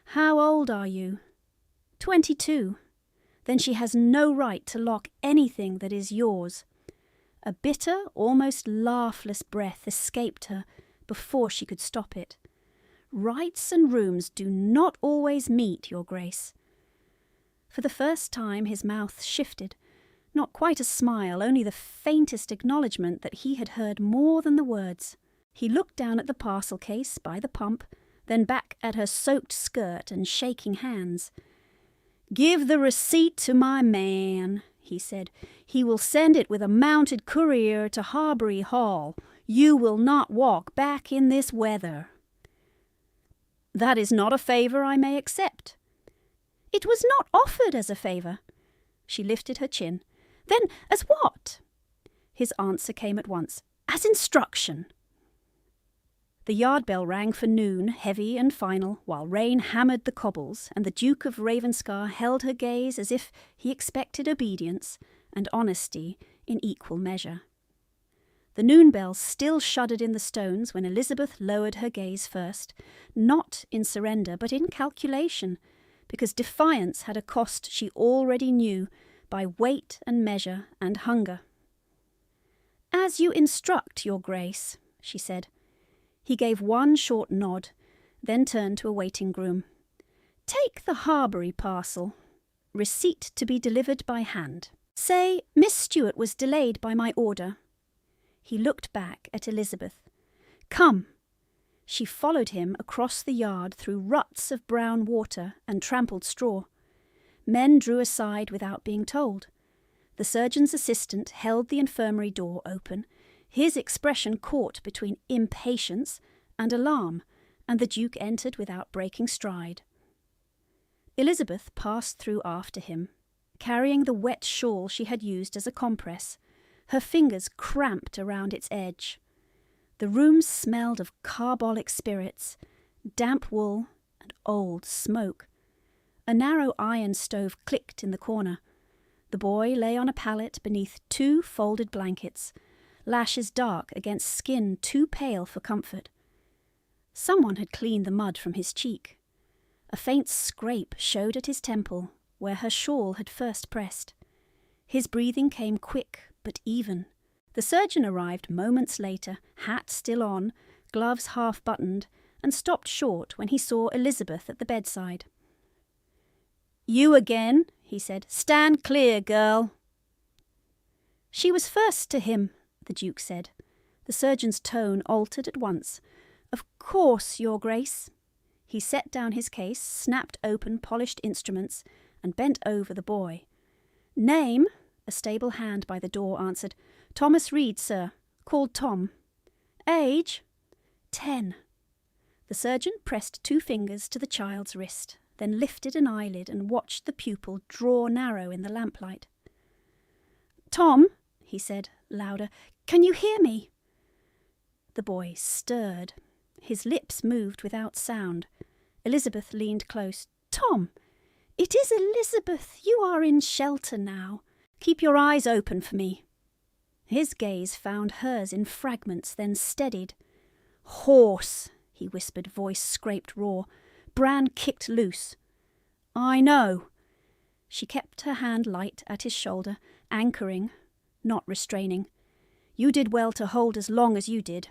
"How old are you?" 22. "Then she has no right to lock anything that is yours." A bitter, almost laughless breath escaped her before she could stop it. "Rights and rooms do not always meet, your grace." For the first time his mouth shifted. Not quite a smile, only the faintest acknowledgement that he had heard more than the words. He looked down at the parcel case by the pump, then back at her soaked skirt and shaking hands. "Give the receipt to my man," he said. "He will send it with a mounted courier to Harbury Hall. You will not walk back in this weather." "That is not a favour I may accept." "It was not offered as a favour." She lifted her chin. "Then as what?" His answer came at once. "As instruction." The yard bell rang for noon, heavy and final, while rain hammered the cobbles, and the Duke of Ravenscar held her gaze as if he expected obedience and honesty in equal measure. The noon bell still shuddered in the stones when Elizabeth lowered her gaze first, not in surrender but in calculation, because defiance had a cost she already knew by weight and measure and hunger. "As you instruct, your grace," she said. He gave one short nod, then turned to a waiting groom. "Take the Harbury parcel. Receipt to be delivered by hand. Say, Miss Stewart was delayed by my order." He looked back at Elizabeth. "Come." She followed him across the yard through ruts of brown water and trampled straw. Men drew aside without being told. The surgeon's assistant held the infirmary door open, his expression caught between impatience and alarm, and the Duke entered without breaking stride. Elizabeth passed through after him, carrying the wet shawl she had used as a compress, her fingers cramped around its edge. The room smelled of carbolic spirits, damp wool, and old smoke. A narrow iron stove clicked in the corner. The boy lay on a pallet beneath 2 folded blankets, lashes dark against skin too pale for comfort. Someone had cleaned the mud from his cheek. A faint scrape showed at his temple, where her shawl had first pressed. His breathing came quick but even. The surgeon arrived moments later, hat still on, gloves half buttoned, and stopped short when he saw Elizabeth at the bedside. "You again," he said. "Stand clear, girl." "She was first to him," the Duke said. The surgeon's tone altered at once. "Of course, your grace." He set down his case, snapped open polished instruments, and bent over the boy. "Name?" a stable hand by the door answered. "Thomas Reed, sir. Called Tom." "Age?" 10. The surgeon pressed 2 fingers to the child's wrist, then lifted an eyelid and watched the pupil draw narrow in the lamplight. "Tom," he said, louder, "can you hear me?" The boy stirred. His lips moved without sound. Elizabeth leaned close. "Tom, it is Elizabeth. You are in shelter now. Keep your eyes open for me." His gaze found hers in fragments, then steadied. "Horse," he whispered, voice scraped raw. Bran kicked loose. "I know." She kept her hand light at his shoulder, anchoring, not restraining. "You did well to hold as long as you did."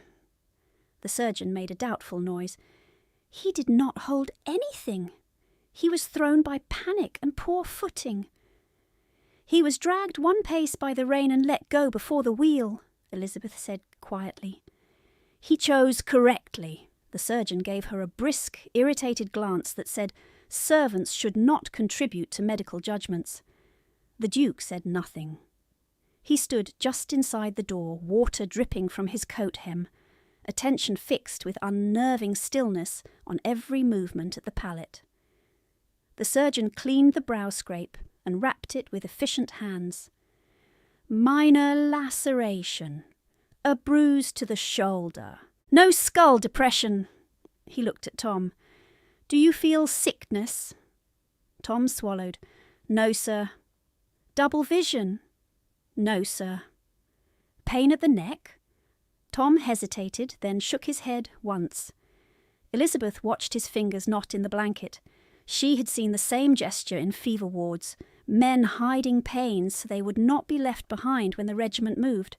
The surgeon made a doubtful noise. He did not hold anything. He was thrown by panic and poor footing. He was dragged one pace by the rein and let go before the wheel, Elizabeth said quietly. He chose correctly. The surgeon gave her a brisk, irritated glance that said servants should not contribute to medical judgments. The Duke said nothing. He stood just inside the door, water dripping from his coat hem, attention fixed with unnerving stillness on every movement at the pallet. The surgeon cleaned the brow scrape and wrapped it with efficient hands. Minor laceration, a bruise to the shoulder, no skull depression. He looked at Tom. Do you feel sickness? Tom swallowed. No, sir. Double vision? No, sir. Pain at the neck? Tom hesitated, then shook his head once. Elizabeth watched his fingers knot in the blanket. She had seen the same gesture in fever wards, men hiding pain so they would not be left behind when the regiment moved.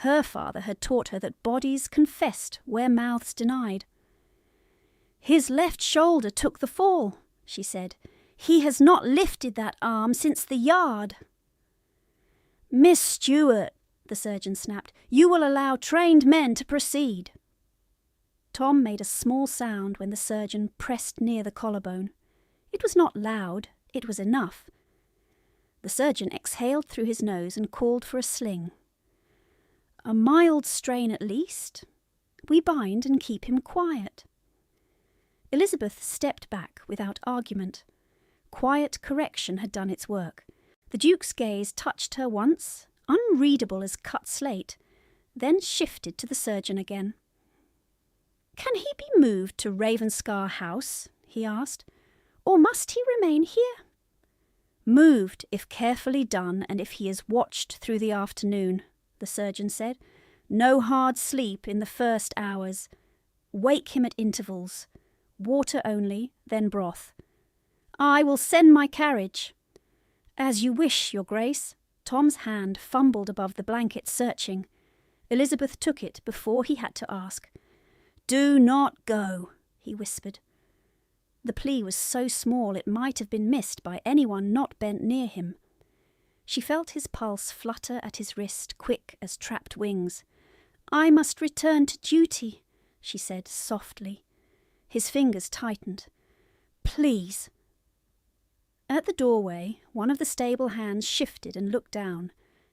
Her father had taught her that bodies confessed where mouths denied. His left shoulder took the fall, she said. He has not lifted that arm since the yard. Miss Stewart, the surgeon snapped, you will allow trained men to proceed. Tom made a small sound when the surgeon pressed near the collarbone. It was not loud, it was enough. The surgeon exhaled through his nose and called for a sling. A mild strain at least. We bind and keep him quiet. Elizabeth stepped back without argument. Quiet correction had done its work. The Duke's gaze touched her once, unreadable as cut slate, then shifted to the surgeon again. Can he be moved to Ravenscar House? He asked. Or must he remain here? Moved, if carefully done, and if he is watched through the afternoon, the surgeon said. No hard sleep in the first hours. Wake him at intervals. Water only, then broth. I will send my carriage. As you wish, Your Grace. Tom's hand fumbled above the blanket, searching. Elizabeth took it before he had to ask. Do not go, he whispered. The plea was so small it might have been missed by anyone not bent near him. She felt his pulse flutter at his wrist, quick as trapped wings. I must return to duty, she said softly. His fingers tightened. Please. At the doorway, one of the stable hands shifted and looked down,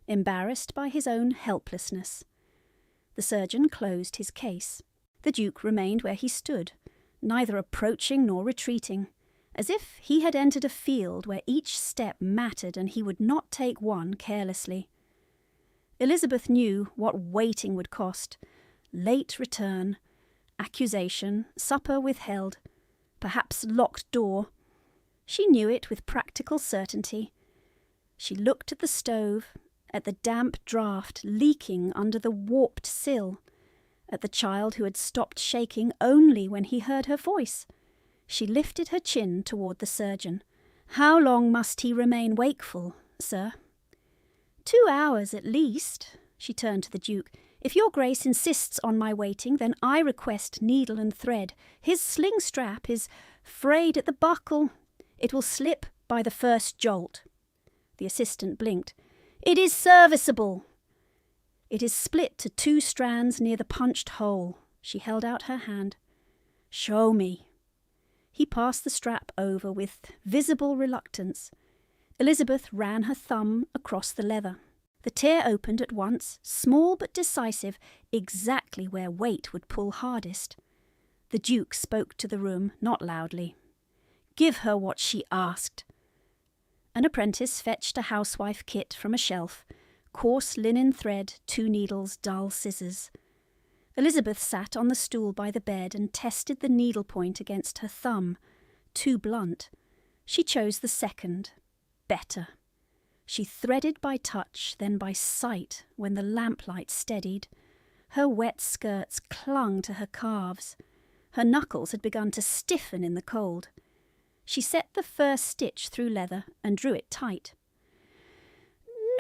embarrassed by his own helplessness. The surgeon closed his case. The Duke remained where he stood, neither approaching nor retreating, as if he had entered a field where each step mattered and he would not take one carelessly. Elizabeth knew what waiting would cost. Late return, accusation, supper withheld, perhaps locked door. She knew it with practical certainty. She looked at the stove, at the damp draught leaking under the warped sill, at the child who had stopped shaking only when he heard her voice. She lifted her chin toward the surgeon. How long must he remain wakeful, sir? 2 hours at least, she turned to the Duke. If your Grace insists on my waiting, then I request needle and thread. His sling strap is frayed at the buckle. It will slip by the first jolt. The assistant blinked. It is serviceable. It is split to 2 strands near the punched hole. She held out her hand. Show me. He passed the strap over with visible reluctance. Elizabeth ran her thumb across the leather. The tear opened at once, small but decisive, exactly where weight would pull hardest. The Duke spoke to the room, not loudly. Give her what she asked. An apprentice fetched a housewife kit from a shelf, coarse linen thread, 2 needles, dull scissors. Elizabeth sat on the stool by the bed and tested the needle point against her thumb, too blunt. She chose the second, better. She threaded by touch, then by sight when the lamplight steadied. Her wet skirts clung to her calves. Her knuckles had begun to stiffen in the cold. She set the first stitch through leather and drew it tight.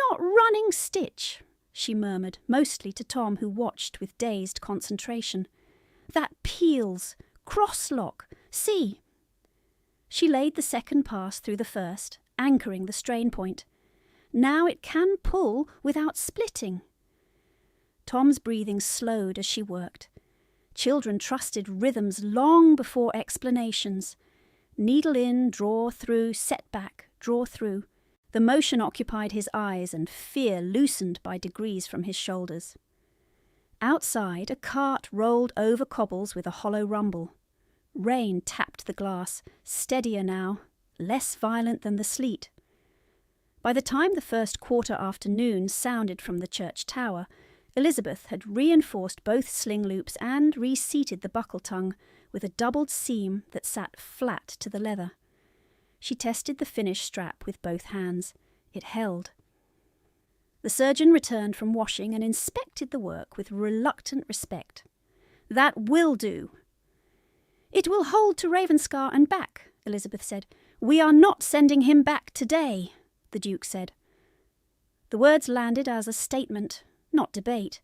Not running stitch, she murmured, mostly to Tom, who watched with dazed concentration. That peels, Cross-lock! See!" She laid the second pass through the first, anchoring the strain point. Now it can pull without splitting. Tom's breathing slowed as she worked. Children trusted rhythms long before explanations. Needle in, draw through, set back, draw through. The motion occupied his eyes and fear loosened by degrees from his shoulders. Outside, a cart rolled over cobbles with a hollow rumble. Rain tapped the glass, steadier now, less violent than the sleet. By the time the first quarter afternoon sounded from the church tower, Elizabeth had reinforced both sling loops and reseated the buckle tongue with a doubled seam that sat flat to the leather. She tested the finish strap with both hands. It held. The surgeon returned from washing and inspected the work with reluctant respect. "That will do." "It will hold to Ravenscar and back," Elizabeth said. "We are not sending him back today," the Duke said. The words landed as a statement, not debate.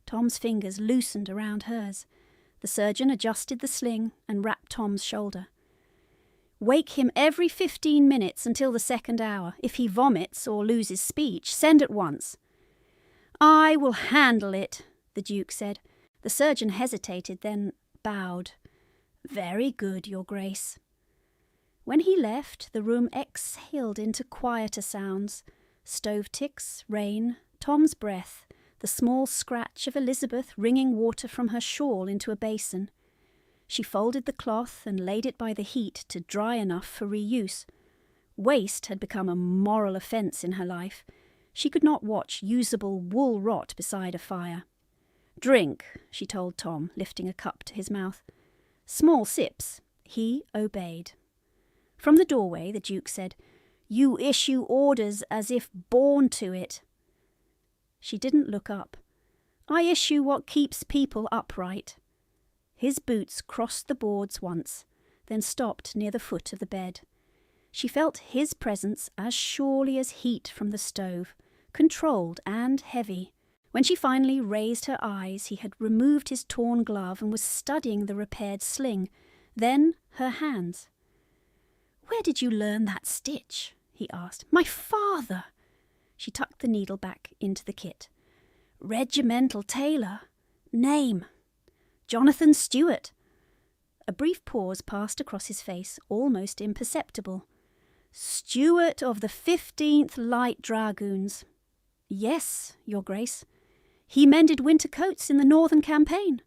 Tom's fingers loosened around hers. The surgeon adjusted the sling and wrapped Tom's shoulder. "Wake him every 15 minutes until the second hour. If he vomits or loses speech, send at once." "I will handle it," the Duke said. The surgeon hesitated, then bowed. "Very good, Your Grace." When he left, the room exhaled into quieter sounds. Stove ticks, rain, Tom's breath, the small scratch of Elizabeth wringing water from her shawl into a basin. She folded the cloth and laid it by the heat to dry enough for reuse. Waste had become a moral offence in her life. She could not watch usable wool rot beside a fire. "Drink," she told Tom, lifting a cup to his mouth. Small sips. He obeyed. From the doorway, the Duke said, "You issue orders as if born to it." She didn't look up. "I issue what keeps people upright." His boots crossed the boards once, then stopped near the foot of the bed. She felt his presence as surely as heat from the stove, controlled and heavy. When she finally raised her eyes, he had removed his torn glove and was studying the repaired sling, then her hands. "Where did you learn that stitch?" he asked. "My father." She tucked the needle back into the kit. "Regimental tailor. Name?" "Jonathan Stewart." A brief pause passed across his face, almost imperceptible. "Stewart of the 15th Light Dragoons." "Yes, Your Grace. He mended winter coats in the Northern Campaign."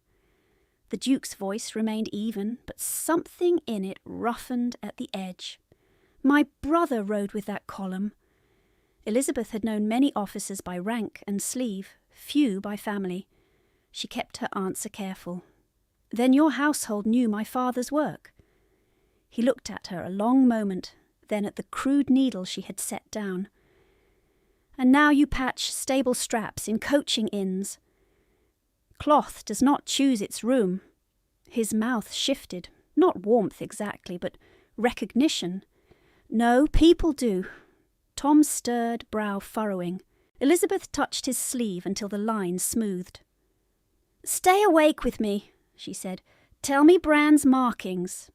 The Duke's voice remained even, but something in it roughened at the edge. "My brother rode with that column." Elizabeth had known many officers by rank and sleeve, few by family. She kept her answer careful. "Then your household knew my father's work." He looked at her a long moment, then at the crude needle she had set down. "And now you patch stable straps in coaching inns. Cloth does not choose its room." His mouth shifted, not warmth exactly, but recognition. "No, people do." Tom's stirred brow furrowing. Elizabeth touched his sleeve until the lines smoothed. "Stay awake with me," she said. "Tell me Brand's markings."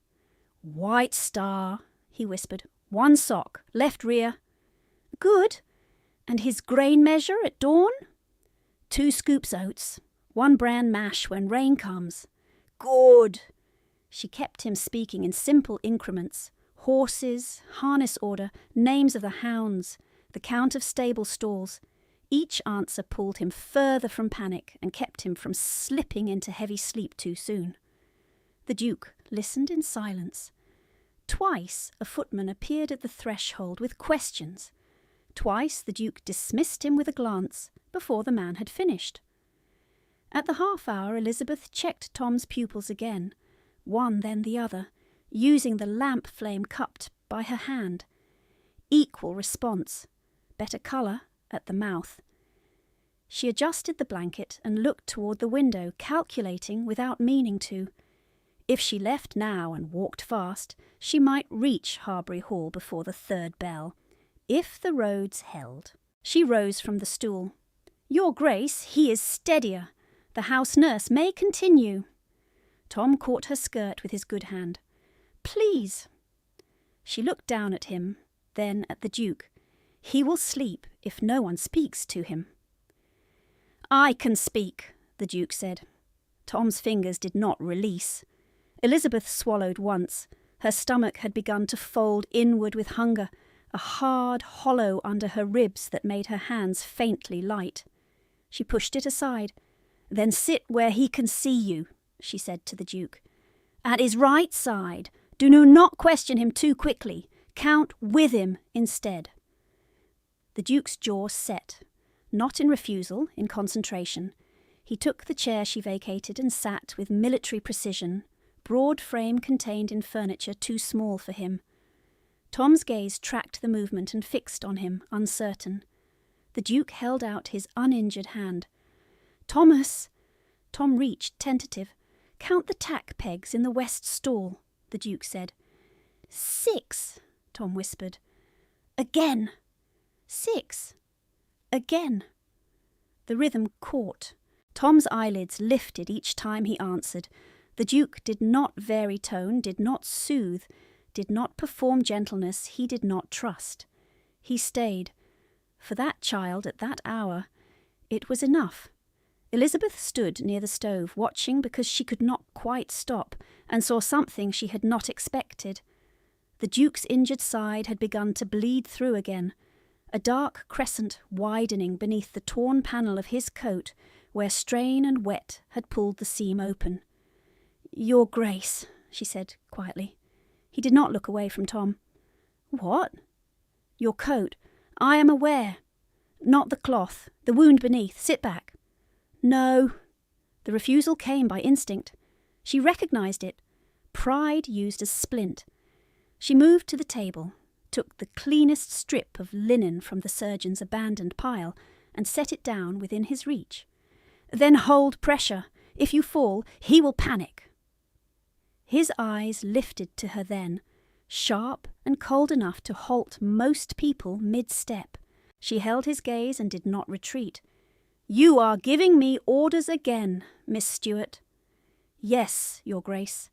"White star," he whispered. "One sock, left rear." "Good. And his grain measure at dawn?" 2 scoops oats. 1 bran mash when rain comes." "Good." She kept him speaking in simple increments. Horses, harness order, names of the hounds, the count of stable stalls. Each answer pulled him further from panic and kept him from slipping into heavy sleep too soon. The Duke listened in silence. Twice a footman appeared at the threshold with questions. Twice the Duke dismissed him with a glance before the man had finished. At the half-hour, Elizabeth checked Tom's pupils again, one then the other, using the lamp flame cupped by her hand. Equal response. Better colour at the mouth. She adjusted the blanket and looked toward the window, calculating without meaning to. If she left now and walked fast, she might reach Harbury Hall before the 3rd bell. If the roads held. She rose from the stool. "Your Grace, he is steadier. The house nurse may continue." Tom caught her skirt with his good hand. "Please." She looked down at him, then at the Duke. "He will sleep if no one speaks to him." "I can speak," the Duke said. Tom's fingers did not release. Elizabeth swallowed once. Her stomach had begun to fold inward with hunger, a hard hollow under her ribs that made her hands faintly light. She pushed it aside. "Then sit where he can see you," she said to the Duke. "At his right side. Do not question him too quickly. Count with him instead." The Duke's jaw set, not in refusal, in concentration. He took the chair she vacated and sat with military precision, broad frame contained in furniture too small for him. Tom's gaze tracked the movement and fixed on him, uncertain. The Duke held out his uninjured hand. "Thomas!" Tom reached, tentative. "Count the tack pegs in the west stall," the Duke said. "6," Tom whispered. "Again." "6. Again." The rhythm caught. Tom's eyelids lifted each time he answered. The Duke did not vary tone, did not soothe, did not perform gentleness he did not trust. He stayed. For that child at that hour, it was enough. Elizabeth stood near the stove, watching because she could not quite stop, and saw something she had not expected. The Duke's injured side had begun to bleed through again, a dark crescent widening beneath the torn panel of his coat, where strain and wet had pulled the seam open. "Your Grace," she said quietly. He did not look away from Tom. "What?" "Your coat. I am aware. Not the cloth. The wound beneath. Sit back." "No." The refusal came by instinct. She recognized it. Pride used as splint. She moved to the table, took the cleanest strip of linen from the surgeon's abandoned pile, and set it down within his reach. "Then hold pressure. If you fall, he will panic." His eyes lifted to her then, sharp and cold enough to halt most people mid-step. She held his gaze and did not retreat. "You are giving me orders again, Miss Stuart." "Yes, Your Grace."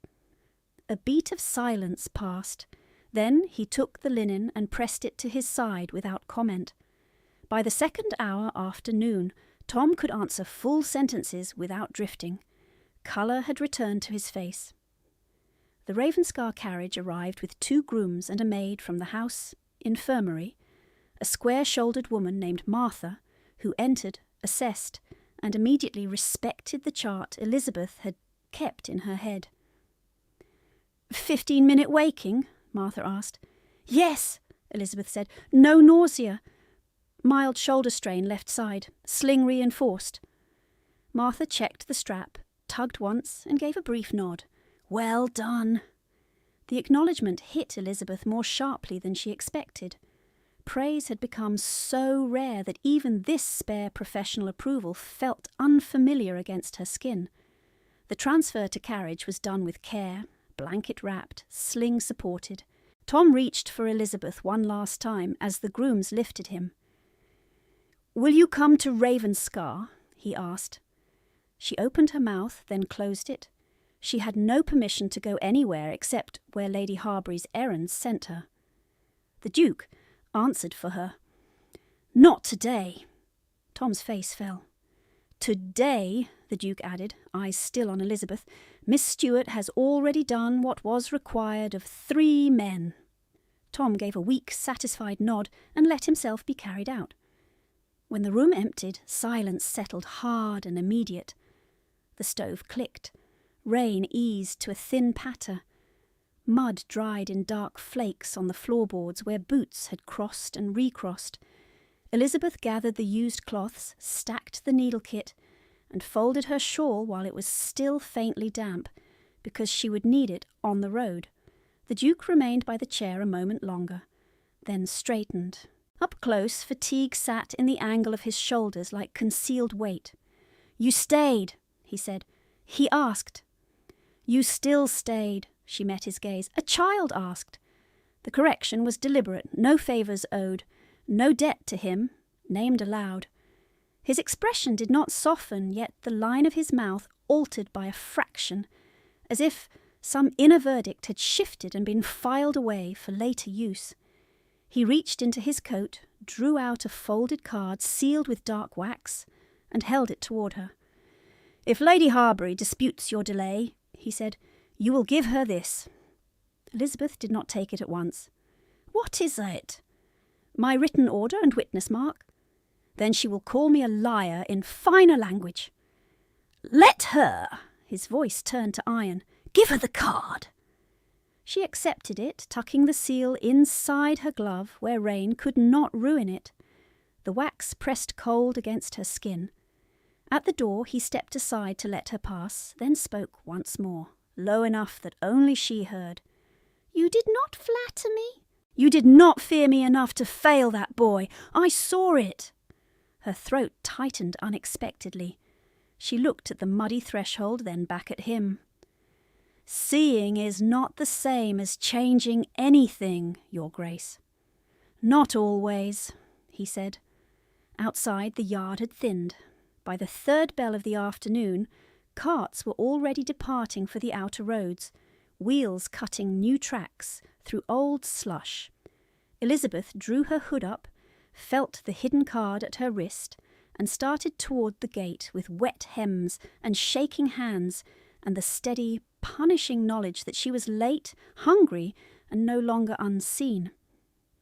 A beat of silence passed. Then he took the linen and pressed it to his side without comment. By the second hour after noon, Tom could answer full sentences without drifting. Colour had returned to his face. The Ravenscar carriage arrived with 2 grooms and a maid from the house infirmary, a square-shouldered woman named Martha, who entered, assessed, and immediately respected the chart Elizabeth had kept in her head. 15-minute waking? Martha asked. "Yes," Elizabeth said. "No nausea. Mild shoulder strain left side. Sling reinforced." Martha checked the strap, tugged once, and gave a brief nod. "Well done." The acknowledgement hit Elizabeth more sharply than she expected. Praise had become so rare that even this spare professional approval felt unfamiliar against her skin. The transfer to carriage was done with care, blanket wrapped, sling supported. Tom reached for Elizabeth one last time as the grooms lifted him. "Will you come to Ravenscar?" he asked. She opened her mouth, then closed it. She had no permission to go anywhere except where Lady Harbury's errands sent her. The Duke answered for her. "Not today." Tom's face fell. "Today," the Duke added, eyes still on Elizabeth, "Miss Stuart has already done what was required of 3 men." Tom gave a weak, satisfied nod and let himself be carried out. When the room emptied, silence settled hard and immediate. The stove clicked. Rain eased to a thin patter. Mud dried in dark flakes on the floorboards where boots had crossed and recrossed. Elizabeth gathered the used cloths, stacked the needle kit, and folded her shawl while it was still faintly damp, because she would need it on the road. The Duke remained by the chair a moment longer, then straightened. Up close, fatigue sat in the angle of his shoulders like concealed weight. "You stayed," he said. "He asked." "You still stayed," she met his gaze. "A child asked." The correction was deliberate, no favours owed, no debt to him, named aloud. His expression did not soften, yet the line of his mouth altered by a fraction, as if some inner verdict had shifted and been filed away for later use. He reached into his coat, drew out a folded card sealed with dark wax, and held it toward her. "If Lady Harbury disputes your delay," he said, "you will give her this." Elizabeth did not take it at once. "What is it?" "My written order and witness mark." "Then she will call me a liar in finer language." "Let her," his voice turned to iron, "give her the card." She accepted it, tucking the seal inside her glove where rain could not ruin it. The wax pressed cold against her skin. At the door he stepped aside to let her pass, then spoke once more, low enough that only she heard. "You did not flatter me. You did not fear me enough to fail that boy. I saw it." Her throat tightened unexpectedly. She looked at the muddy threshold, then back at him. "Seeing is not the same as changing anything, Your Grace." "Not always," he said. Outside, the yard had thinned. By the third bell of the afternoon, carts were already departing for the outer roads, wheels cutting new tracks through old slush. Elizabeth drew her hood up, felt the hidden card at her wrist, and started toward the gate with wet hems and shaking hands and the steady, punishing knowledge that she was late, hungry, and no longer unseen.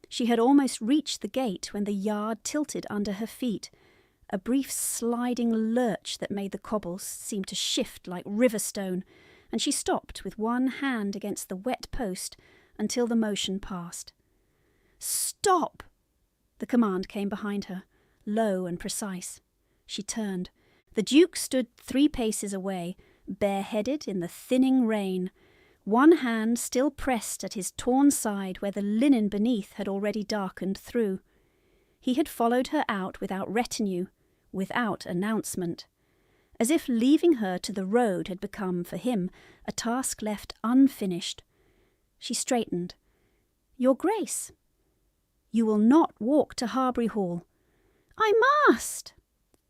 She had almost reached the gate when the yard tilted under her feet, a brief sliding lurch that made the cobbles seem to shift like river stone, and she stopped with one hand against the wet post until the motion passed. "Stop!" The command came behind her, low and precise. She turned. The Duke stood 3 paces away, bareheaded in the thinning rain, one hand still pressed at his torn side where the linen beneath had already darkened through. He had followed her out without retinue, without announcement, as if leaving her to the road had become, for him, a task left unfinished. She straightened. "Your Grace." "You will not walk to Harbury Hall." "I must."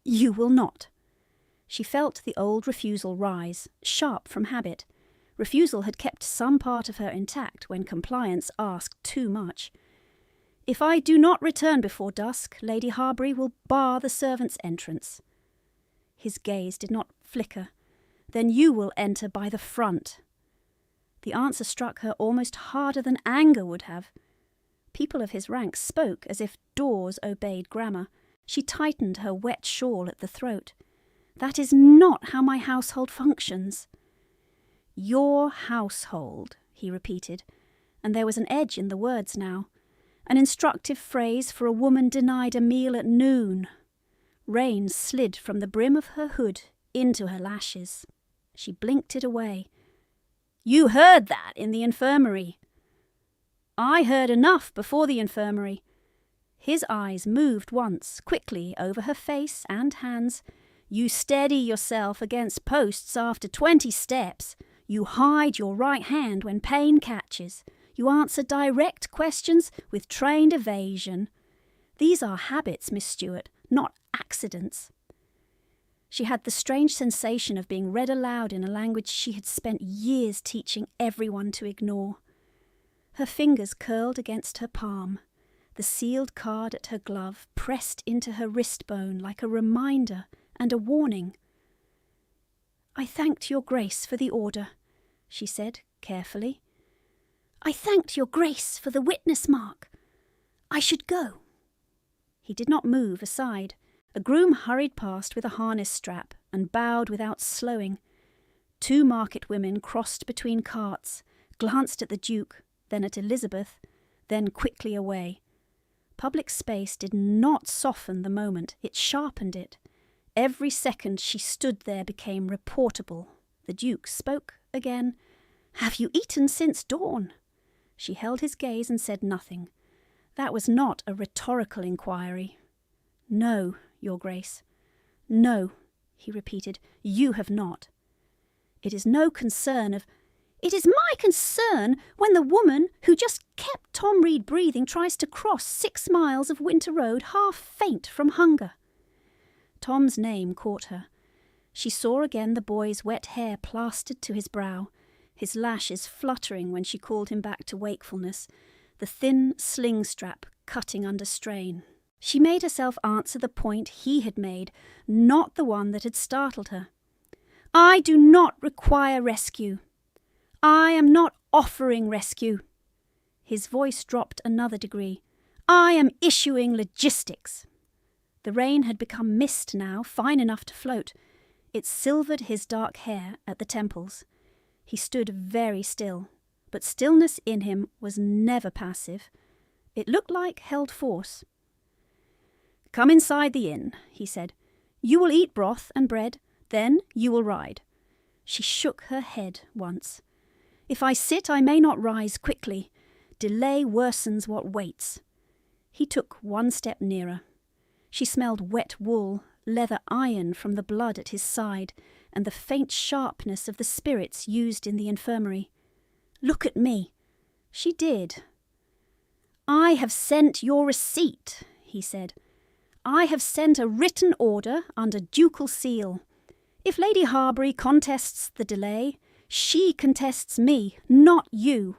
"You will not." She felt the old refusal rise, sharp from habit. Refusal had kept some part of her intact when compliance asked too much. "If I do not return before dusk, Lady Harbury will bar the servants' entrance." His gaze did not flicker. "Then you will enter by the front." The answer struck her almost harder than anger would have. People of his rank spoke as if doors obeyed grammar. She tightened her wet shawl at the throat. "That is not how my household functions." "Your household," he repeated, and there was an edge in the words now. An instructive phrase for a woman denied a meal at noon. Rain slid from the brim of her hood into her lashes. She blinked it away. "You heard that in the infirmary." "I heard enough before the infirmary." His eyes moved once, quickly, over her face and hands. "You steady yourself against posts after 20 steps. You hide your right hand when pain catches. You answer direct questions with trained evasion. These are habits, Miss Stewart, not accidents." She had the strange sensation of being read aloud in a language she had spent years teaching everyone to ignore. Her fingers curled against her palm, the sealed card at her glove pressed into her wrist bone like a reminder and a warning. "I thanked your Grace for the order," she said carefully. "I thanked your Grace for the witness mark. I should go." He did not move aside. A groom hurried past with a harness strap and bowed without slowing. 2 market women crossed between carts, glanced at the Duke, then at Elizabeth, then quickly away. Public space did not soften the moment, it sharpened it. Every second she stood there became reportable. The Duke spoke again. "Have you eaten since dawn?" She held his gaze and said nothing. That was not a rhetorical inquiry. "No, Your Grace." "No," he repeated, "you have not." "It is no concern of—" "It is my concern when the woman who just kept Tom Reed breathing tries to cross 6 miles of winter road half faint from hunger." Tom's name caught her. She saw again the boy's wet hair plastered to his brow, his lashes fluttering when she called him back to wakefulness, the thin sling strap cutting under strain. She made herself answer the point he had made, not the one that had startled her. "I do not require rescue. I am not offering rescue." His voice dropped another degree. "I am issuing logistics." The rain had become mist now, fine enough to float. It silvered his dark hair at the temples. He stood very still, but stillness in him was never passive. It looked like held force. "Come inside the inn," he said. "You will eat broth and bread, then you will ride." She shook her head once. "If I sit, I may not rise quickly. Delay worsens what waits." He took one step nearer. She smelled wet wool, leather iron from the blood at his side, and the faint sharpness of the spirits used in the infirmary. "Look at me." She did. "I have sent your receipt," he said. "I have sent a written order under ducal seal. If Lady Harbury contests the delay, she contests me, not you."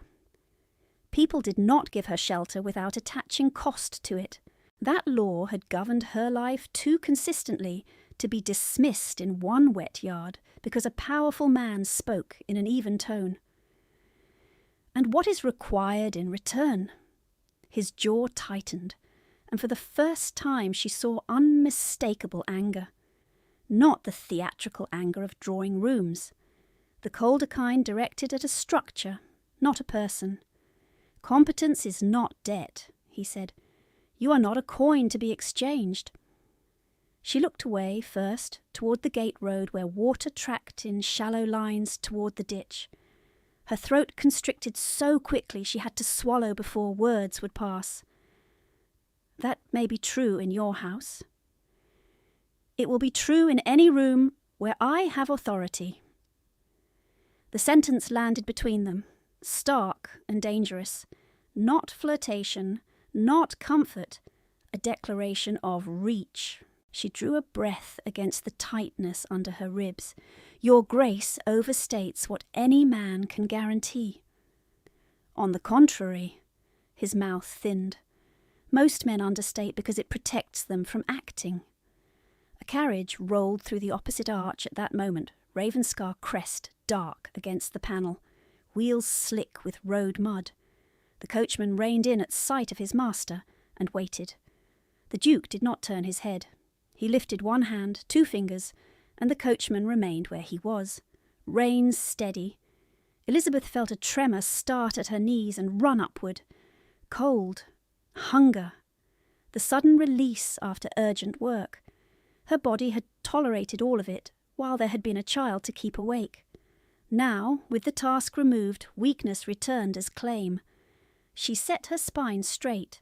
People did not give her shelter without attaching cost to it. That law had governed her life too consistently to be dismissed in one wet yard because a powerful man spoke in an even tone. "And what is required in return?" His jaw tightened, and for the first time she saw unmistakable anger. Not the theatrical anger of drawing rooms. The colder kind directed at a structure, not a person. "Competence is not debt," he said. "You are not a coin to be exchanged." She looked away first toward the gate road where water tracked in shallow lines toward the ditch. Her throat constricted so quickly she had to swallow before words would pass. "That may be true in your house. It will be true in any room where I have authority." The sentence landed between them, stark and dangerous. Not flirtation, not comfort, a declaration of reach. She drew a breath against the tightness under her ribs. "Your grace overstates what any man can guarantee." "On the contrary," his mouth thinned. "Most men understate because it protects them from acting." A carriage rolled through the opposite arch at that moment, Ravenscar crest dark against the panel, wheels slick with road mud. The coachman reined in at sight of his master and waited. The Duke did not turn his head. He lifted one hand, 2 fingers, and the coachman remained where he was, reins steady. Elizabeth felt a tremor start at her knees and run upward. Cold, hunger, the sudden release after urgent work. Her body had tolerated all of it while there had been a child to keep awake. Now, with the task removed, weakness returned as claim. She set her spine straight.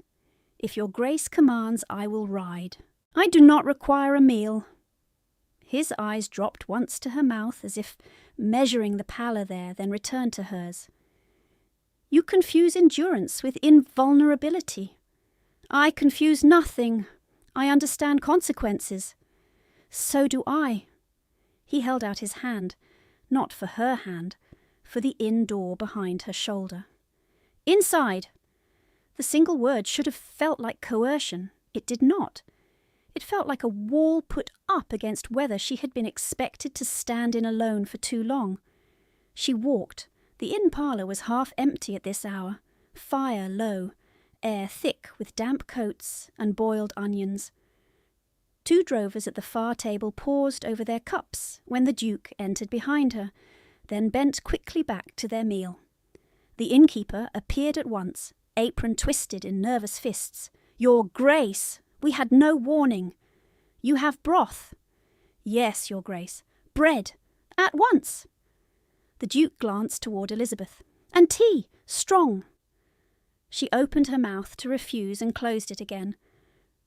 "If your grace commands, I will ride. I do not require a meal." His eyes dropped once to her mouth as if measuring the pallor there, then returned to hers. "You confuse endurance with invulnerability." "I confuse nothing. I understand consequences." "So do I." He held out his hand, not for her hand, for the inn door behind her shoulder. "Inside!" The single word should have felt like coercion. It did not. It felt like a wall put up against whether she had been expected to stand in alone for too long. She walked. The inn parlour was half empty at this hour, fire low, air thick with damp coats and boiled onions. 2 drovers at the far table paused over their cups when the Duke entered behind her, then bent quickly back to their meal. The innkeeper appeared at once, apron twisted in nervous fists. "Your Grace! We had no warning." "You have broth." "Yes, Your Grace." "Bread! At once!" The Duke glanced toward Elizabeth. "And tea! Strong!" She opened her mouth to refuse and closed it again.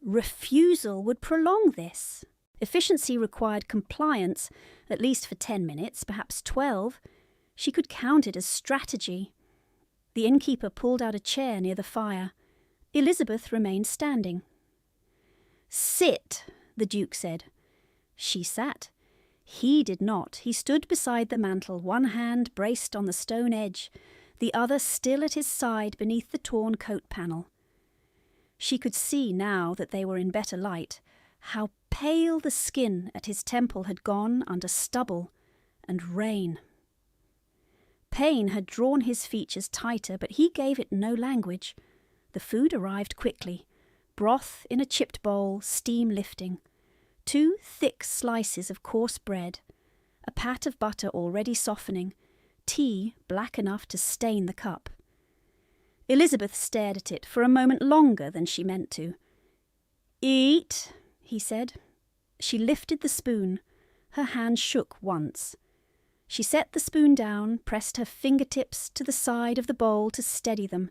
Refusal would prolong this. Efficiency required compliance, at least for 10 minutes, perhaps 12. She could count it as strategy. The innkeeper pulled out a chair near the fire. Elizabeth remained standing. "Sit," the Duke said. She sat. He did not. He stood beside the mantel, one hand braced on the stone edge, the other still at his side beneath the torn coat panel. She could see now that they were in better light, how pale the skin at his temple had gone under stubble and rain. Pain had drawn his features tighter, but he gave it no language. The food arrived quickly. Broth in a chipped bowl, steam lifting. 2 thick slices of coarse bread. A pat of butter already softening. Tea black enough to stain the cup. Elizabeth stared at it for a moment longer than she meant to. "Eat," he said. She lifted the spoon. Her hand shook once. She set the spoon down, pressed her fingertips to the side of the bowl to steady them,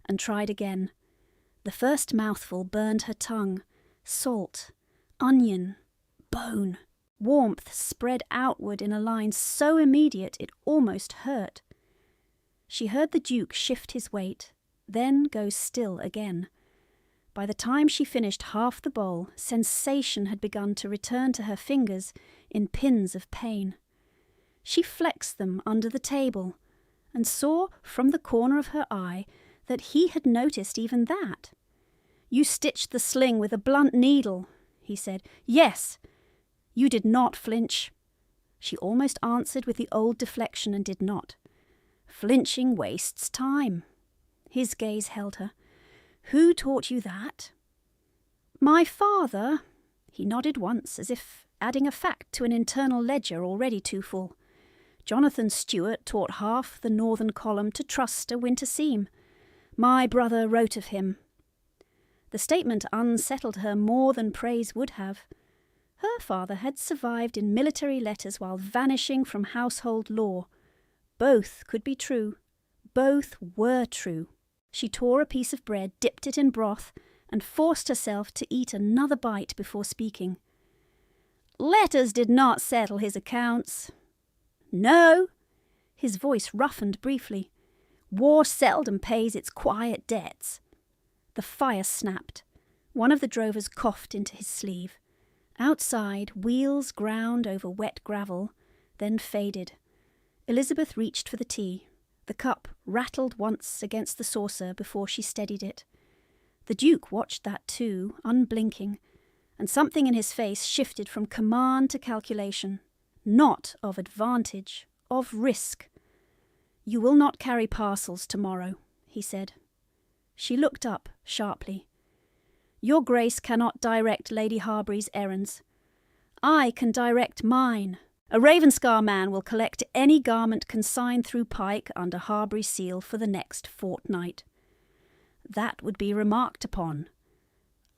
and tried again. The first mouthful burned her tongue. Salt, onion, bone. Warmth spread outward in a line so immediate it almost hurt. She heard the Duke shift his weight, then go still again. By the time she finished half the bowl, sensation had begun to return to her fingers in pins of pain. She flexed them under the table, and saw from the corner of her eye that he had noticed even that. "You stitched the sling with a blunt needle," he said. "Yes." "You did not flinch." She almost answered with the old deflection and did not. "Flinching wastes time." His gaze held her. "Who taught you that?" "My father." He nodded once, as if adding a fact to an internal ledger already too full. "Jonathan Stewart taught half the northern column to trust a winter seam. My brother wrote of him." The statement unsettled her more than praise would have. Her father had survived in military letters while vanishing from household law. Both could be true. Both were true. She tore a piece of bread, dipped it in broth, and forced herself to eat another bite before speaking. "Letters did not settle his accounts." "No." His voice roughened briefly. "War seldom pays its quiet debts." The fire snapped. One of the drovers coughed into his sleeve. Outside, wheels ground over wet gravel, then faded. Elizabeth reached for the tea. The cup rattled once against the saucer before she steadied it. The Duke watched that too, unblinking, and something in his face shifted from command to calculation. Not of advantage, of risk. "You will not carry parcels tomorrow," he said. She looked up sharply. "Your Grace cannot direct Lady Harbury's errands. I can direct mine. A Ravenscar man will collect any garment consigned through Pike under Harbury's seal for the next fortnight. That would be remarked upon.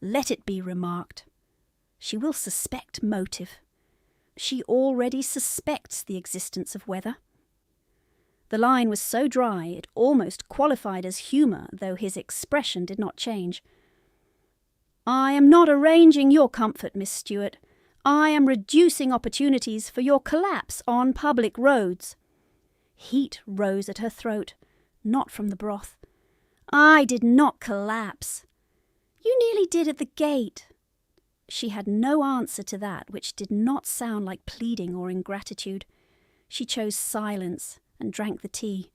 Let it be remarked. She will suspect motive. She already suspects the existence of weather." The line was so dry it almost qualified as humour, though his expression did not change. "I am not arranging your comfort, Miss Stewart. I am reducing opportunities for your collapse on public roads." Heat rose at her throat, not from the broth. "I did not collapse." "You nearly did at the gate." She had no answer to that which did not sound like pleading or ingratitude. She chose silence and drank the tea.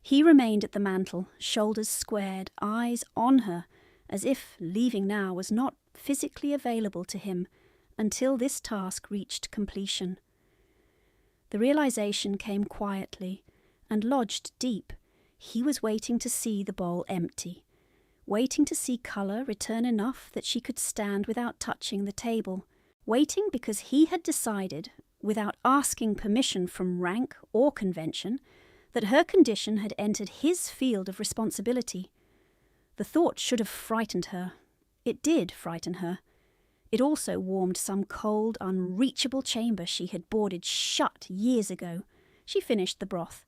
He remained at the mantel, shoulders squared, eyes on her, as if leaving now was not physically available to him until this task reached completion. The realization came quietly and lodged deep. He was waiting to see the bowl empty, waiting to see colour return enough that she could stand without touching the table, waiting because he had decided, without asking permission from rank or convention, that her condition had entered his field of responsibility. The thought should have frightened her. It did frighten her. It also warmed some cold, unreachable chamber she had boarded shut years ago. She finished the broth.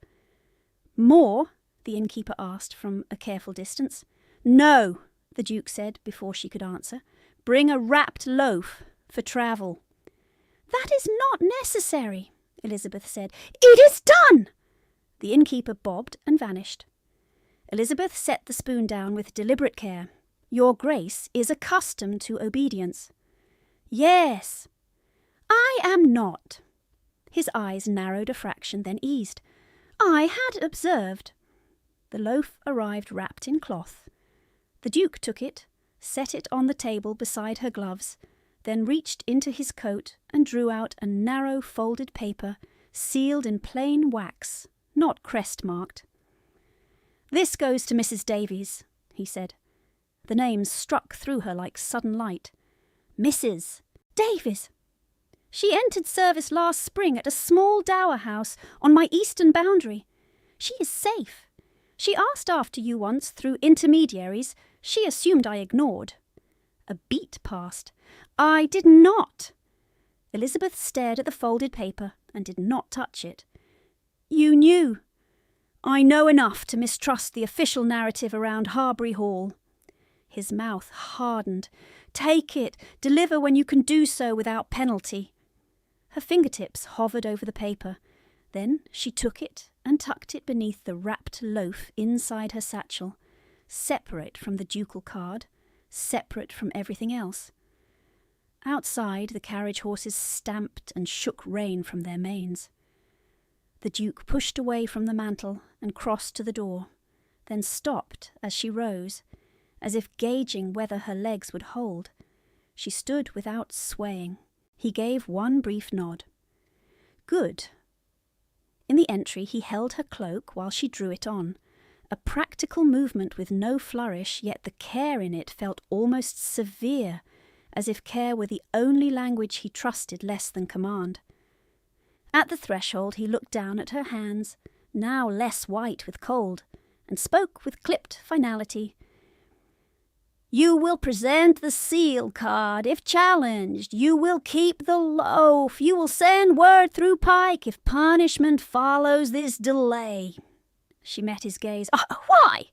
"More?" the innkeeper asked from a careful distance. "No," the Duke said before she could answer. "Bring a wrapped loaf for travel." "That is not necessary," Elizabeth said. "It is done!" The innkeeper bobbed and vanished. Elizabeth set the spoon down with deliberate care. "Your Grace is accustomed to obedience." "Yes." "I am not." His eyes narrowed a fraction, then eased. "I had observed." The loaf arrived wrapped in cloth. The Duke took it, set it on the table beside her gloves, then reached into his coat and drew out a narrow folded paper sealed in plain wax, not crest-marked. "This goes to Mrs. Davies," he said. The name struck through her like sudden light. "Mrs. Davies! She entered service last spring at a small dower house on my eastern boundary. She is safe. She asked after you once through intermediaries. She assumed I ignored." A beat passed. "I did not." Elizabeth stared at the folded paper and did not touch it. "You knew." "I know enough to mistrust the official narrative around Harbury Hall." His mouth hardened. "Take it. Deliver when you can do so without penalty." Her fingertips hovered over the paper. Then she took it and tucked it beneath the wrapped loaf inside her satchel, separate from the ducal card, separate from everything else. Outside, the carriage horses stamped and shook rain from their manes. The Duke pushed away from the mantel and crossed to the door, then stopped as she rose, as if gauging whether her legs would hold. She stood without swaying. He gave one brief nod. "Good." In the entry he held her cloak while she drew it on, a practical movement with no flourish, yet the care in it felt almost severe, as if care were the only language he trusted less than command. At the threshold he looked down at her hands, now less white with cold, and spoke with clipped finality. "You will present the seal card if challenged. You will keep the loaf. You will send word through Pike if punishment follows this delay." She met his gaze. "Why?"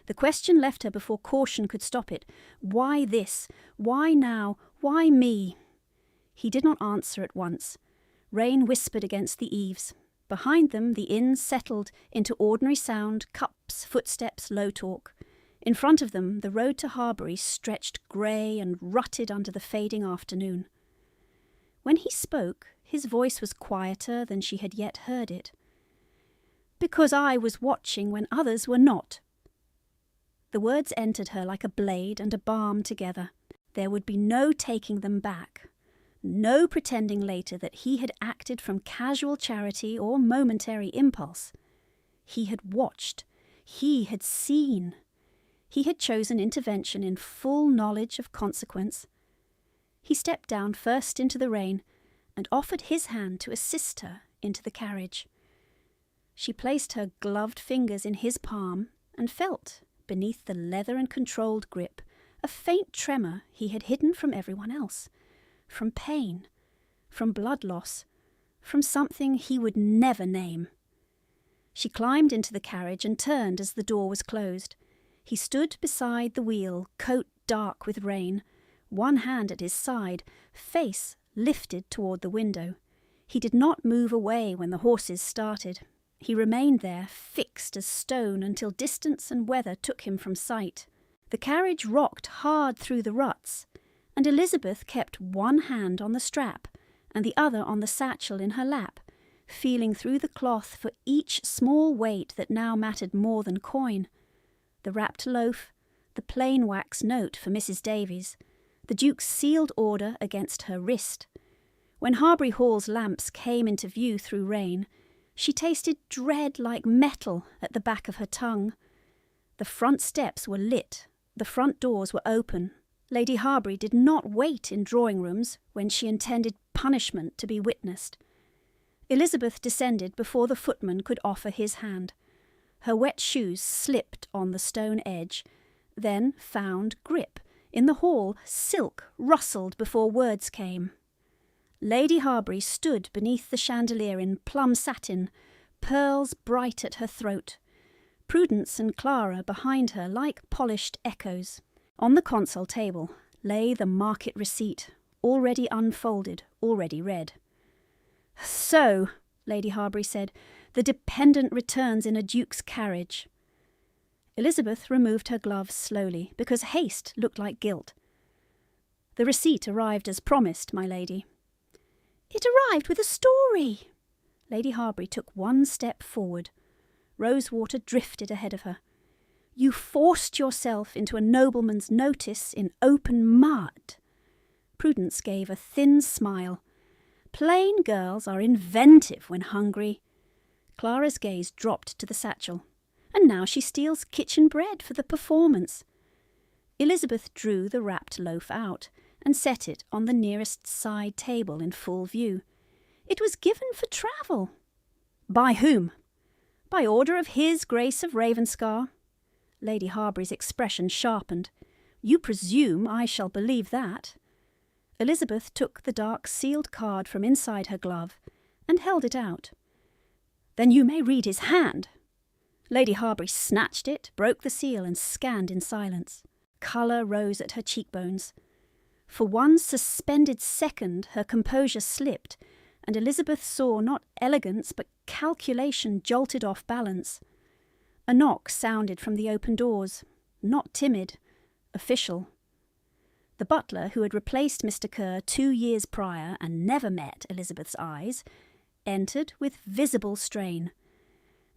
The question left her before caution could stop it. Why this? Why now? Why me? He did not answer at once. Rain whispered against the eaves. Behind them the inn settled into ordinary sound, cups, footsteps, low talk. In front of them the road to Harbury stretched grey and rutted under the fading afternoon. When he spoke, his voice was quieter than she had yet heard it. "Because I was watching when others were not." The words entered her like a blade and a balm together. There would be no taking them back, no pretending later that he had acted from casual charity or momentary impulse. He had watched. He had seen. He had chosen intervention in full knowledge of consequence. He stepped down first into the rain and offered his hand to assist her into the carriage. She placed her gloved fingers in his palm and felt, beneath the leather and controlled grip, a faint tremor he had hidden from everyone else, from pain, from blood loss, from something he would never name. She climbed into the carriage and turned as the door was closed. He stood beside the wheel, coat dark with rain, one hand at his side, face lifted toward the window. He did not move away when the horses started. He remained there, fixed as stone, until distance and weather took him from sight. The carriage rocked hard through the ruts, and Elizabeth kept one hand on the strap and the other on the satchel in her lap, feeling through the cloth for each small weight that now mattered more than coin. The wrapped loaf, the plain wax note for Mrs. Davies, the Duke's sealed order against her wrist. When Harbury Hall's lamps came into view through rain, she tasted dread like metal at the back of her tongue. The front steps were lit, the front doors were open. Lady Harbury did not wait in drawing rooms when she intended punishment to be witnessed. Elizabeth descended before the footman could offer his hand. Her wet shoes slipped on the stone edge, then found grip. In the hall, silk rustled before words came. Lady Harbury stood beneath the chandelier in plum satin, pearls bright at her throat. Prudence and Clara behind her like polished echoes. On the console table lay the market receipt, already unfolded, already read. "So," Lady Harbury said, "the dependent returns in a duke's carriage." Elizabeth removed her gloves slowly, because haste looked like guilt. "The receipt arrived as promised, my lady." It arrived with a story. Lady Harbury took one step forward. Rosewater drifted ahead of her. You forced yourself into a nobleman's notice in open mud. Prudence gave a thin smile. Plain girls are inventive when hungry. Clara's gaze dropped to the satchel. And now she steals kitchen bread for the performance. Elizabeth drew the wrapped loaf out and set it on the nearest side table in full view. It was given for travel. By whom? By order of His Grace of Ravenscar. Lady Harbury's expression sharpened. You presume I shall believe that. Elizabeth took the dark sealed card from inside her glove and held it out. Then you may read his hand. Lady Harbury snatched it, broke the seal, and scanned in silence. Colour rose at her cheekbones. For one suspended second her composure slipped, and Elizabeth saw not elegance but calculation jolted off balance. A knock sounded from the open doors, not timid, official. The butler, who had replaced Mr. Kerr 2 years prior and never met Elizabeth's eyes, entered with visible strain.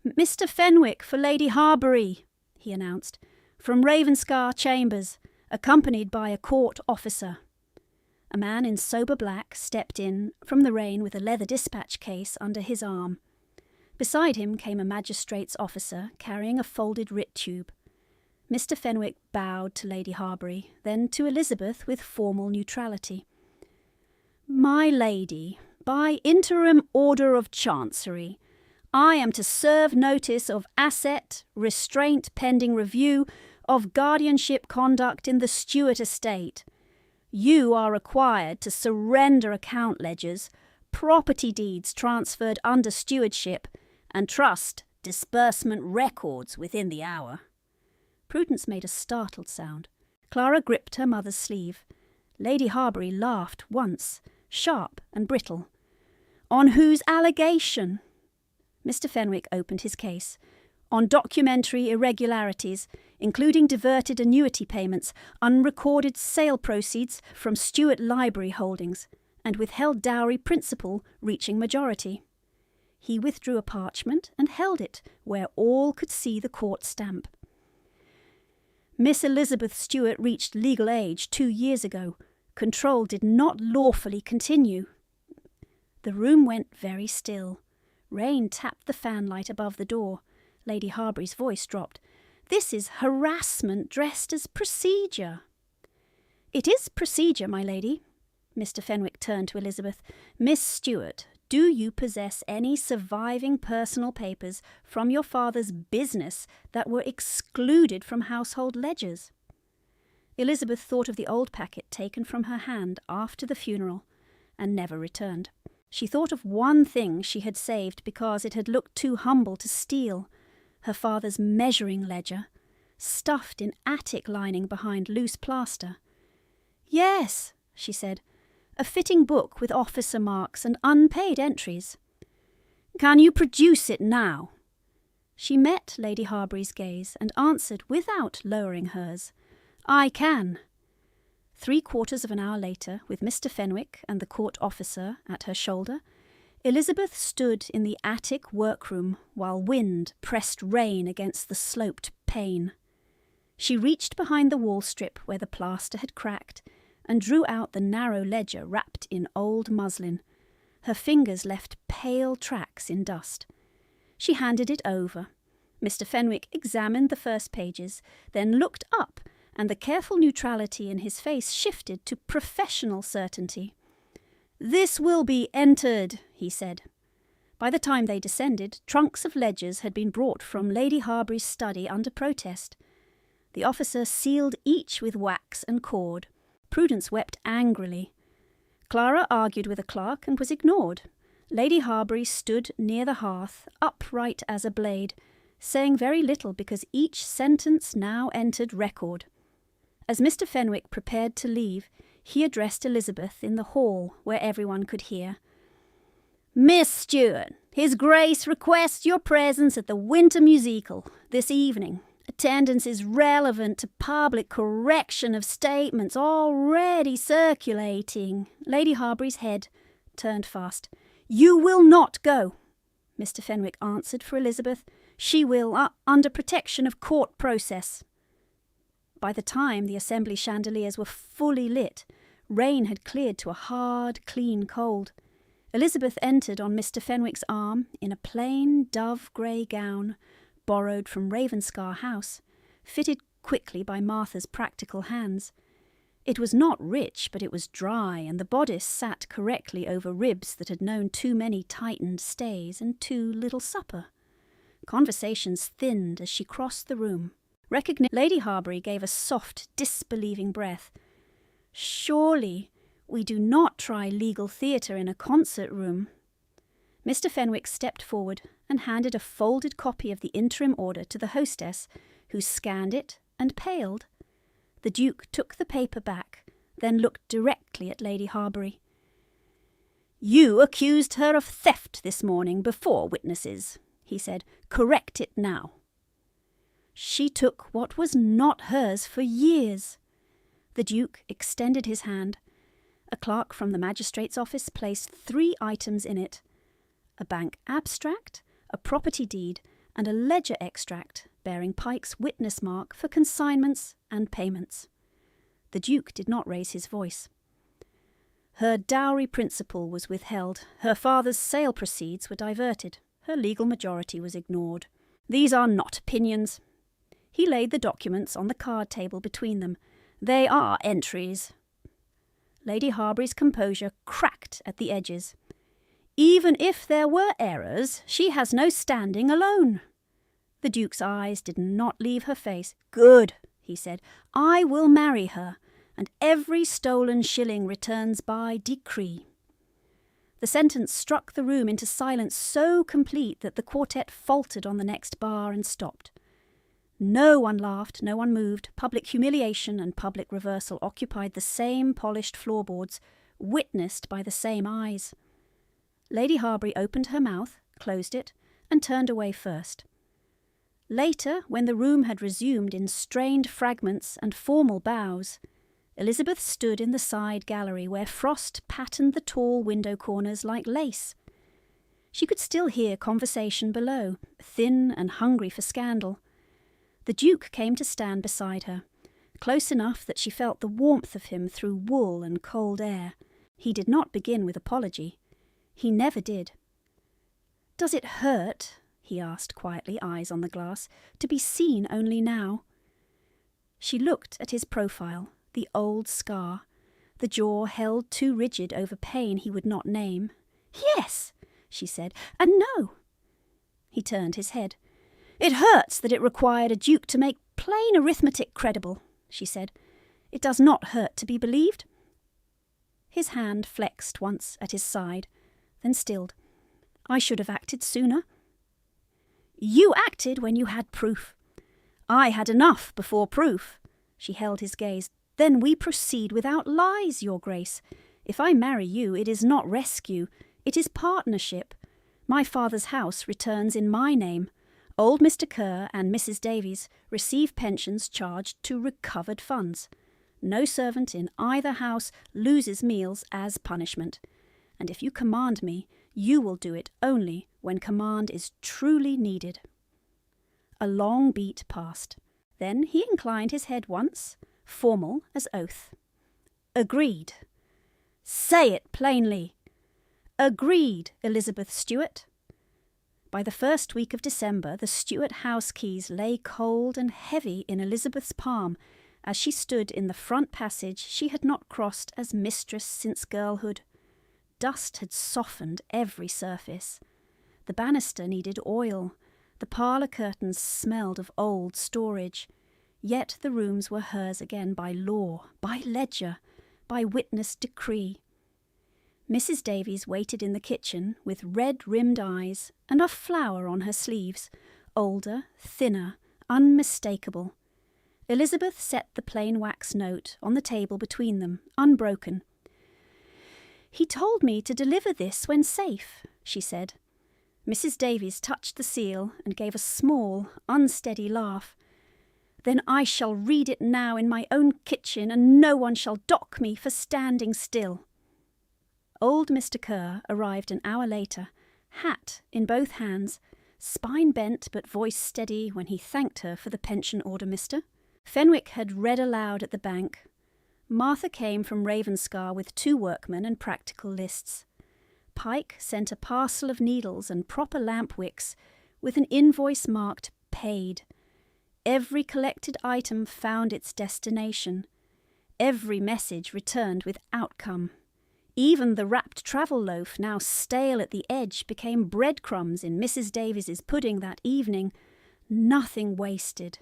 "Mr. Fenwick for Lady Harbury," he announced, "from Ravenscar Chambers, accompanied by a court officer." A man in sober black stepped in from the rain with a leather dispatch case under his arm. Beside him came a magistrate's officer carrying a folded writ tube. Mr. Fenwick bowed to Lady Harbury, then to Elizabeth with formal neutrality. "My lady, by interim order of Chancery, I am to serve notice of asset, restraint pending review of guardianship conduct in the Stewart estate. You are required to surrender account ledgers, property deeds transferred under stewardship, and trust disbursement records within the hour." Prudence made a startled sound. Clara gripped her mother's sleeve. Lady Harbury laughed once, sharp and brittle. "On whose allegation?" Mr. Fenwick opened his case. "On documentary irregularities, including diverted annuity payments, unrecorded sale proceeds from Stewart Library holdings, and withheld dowry principal reaching majority." He withdrew a parchment and held it where all could see the court stamp. "Miss Elizabeth Stewart reached legal age 2 years ago. Control did not lawfully continue." The room went very still. Rain tapped the fanlight above the door. Lady Harbury's voice dropped. "This is harassment dressed as procedure." "It is procedure, my lady." Mr. Fenwick turned to Elizabeth. "Miss Stewart, do you possess any surviving personal papers from your father's business that were excluded from household ledgers?" Elizabeth thought of the old packet taken from her hand after the funeral and never returned. She thought of one thing she had saved because it had looked too humble to steal, her father's measuring ledger, stuffed in attic lining behind loose plaster. "Yes," she said, "a fitting book with officer marks and unpaid entries." "Can you produce it now?" She met Lady Harbury's gaze and answered without lowering hers. "I can." 3/4 of an hour later, with Mr. Fenwick and the court officer at her shoulder, Elizabeth stood in the attic workroom while wind pressed rain against the sloped pane. She reached behind the wall strip where the plaster had cracked and drew out the narrow ledger wrapped in old muslin. Her fingers left pale tracks in dust. She handed it over. Mr. Fenwick examined the first pages, then looked up, and the careful neutrality in his face shifted to professional certainty. "This will be entered," he said. By the time they descended, trunks of ledgers had been brought from Lady Harbury's study under protest. The officer sealed each with wax and cord. Prudence wept angrily. Clara argued with a clerk and was ignored. Lady Harbury stood near the hearth, upright as a blade, saying very little because each sentence now entered record. As Mr. Fenwick prepared to leave, he addressed Elizabeth in the hall where everyone could hear. "Miss Stewart, His Grace requests your presence at the Winter Musical this evening. Attendance is relevant to public correction of statements already circulating." Lady Harbury's head turned fast. "You will not go," Mr. Fenwick answered for Elizabeth. "She will, under protection of court process." By the time the assembly chandeliers were fully lit, rain had cleared to a hard, clean cold. Elizabeth entered on Mr. Fenwick's arm in a plain dove-grey gown, borrowed from Ravenscar House, fitted quickly by Martha's practical hands. It was not rich, but it was dry, and the bodice sat correctly over ribs that had known too many tightened stays and too little supper. Conversations thinned as she crossed the room. Lady Harbury gave a soft, disbelieving breath. "Surely we do not try legal theatre in a concert room." Mr. Fenwick stepped forward and handed a folded copy of the interim order to the hostess, who scanned it and paled. The Duke took the paper back, then looked directly at Lady Harbury. "You accused her of theft this morning before witnesses," he said. "Correct it now." "She took what was not hers for years." The Duke extended his hand. A clerk from the magistrate's office placed 3 items in it: a bank abstract, a property deed, and a ledger extract bearing Pike's witness mark for consignments and payments. The Duke did not raise his voice. "Her dowry principal was withheld. Her father's sale proceeds were diverted. Her legal majority was ignored. These are not opinions." He laid the documents on the card table between them. "They are entries." Lady Harbury's composure cracked at the edges. "Even if there were errors, she has no standing alone." The Duke's eyes did not leave her face. "Good," he said. "I will marry her, and every stolen shilling returns by decree." The sentence struck the room into silence so complete that the quartet faltered on the next bar and stopped. No one laughed, no one moved. Public humiliation and public reversal occupied the same polished floorboards, witnessed by the same eyes. Lady Harbury opened her mouth, closed it, and turned away first. Later, when the room had resumed in strained fragments and formal bows, Elizabeth stood in the side gallery where frost patterned the tall window corners like lace. She could still hear conversation below, thin and hungry for scandal. The Duke came to stand beside her, close enough that she felt the warmth of him through wool and cold air. He did not begin with apology. He never did. "Does it hurt," he asked quietly, eyes on the glass, "to be seen only now?" She looked at his profile, the old scar, the jaw held too rigid over pain he would not name. "Yes," she said, "and no." He turned his head. "It hurts that it required a duke to make plain arithmetic credible," she said. "It does not hurt to be believed." His hand flexed once at his side, then stilled. "I should have acted sooner." "You acted when you had proof. I had enough before proof." She held his gaze. "Then we proceed without lies, Your Grace. If I marry you, it is not rescue. It is partnership. My father's house returns in my name. Old Mr. Kerr and Mrs. Davies receive pensions charged to recovered funds. No servant in either house loses meals as punishment. And if you command me, you will do it only when command is truly needed." A long beat passed. Then he inclined his head once, formal as oath. "Agreed." "Say it plainly." "Agreed, Elizabeth Stuart." By the first week of December, the Stuart house keys lay cold and heavy in Elizabeth's palm as she stood in the front passage she had not crossed as mistress since girlhood. Dust had softened every surface. The banister needed oil. The parlour curtains smelled of old storage. Yet the rooms were hers again by law, by ledger, by witness decree. Mrs. Davies waited in the kitchen with red-rimmed eyes and a flower on her sleeves, older, thinner, unmistakable. Elizabeth set the plain wax note on the table between them, unbroken. "He told me to deliver this when safe," she said. Mrs. Davies touched the seal and gave a small, unsteady laugh. "Then I shall read it now in my own kitchen, and no one shall dock me for standing still." Old Mr. Kerr arrived an hour later, hat in both hands, spine bent but voice steady when he thanked her for the pension order, mister. Fenwick had read aloud at the bank. Martha came from Ravenscar with 2 workmen and practical lists. Pike sent a parcel of needles and proper lamp wicks with an invoice marked paid. Every collected item found its destination. Every message returned with outcome. Even the wrapped travel loaf, now stale at the edge, became breadcrumbs in Mrs. Davies's pudding that evening. Nothing wasted.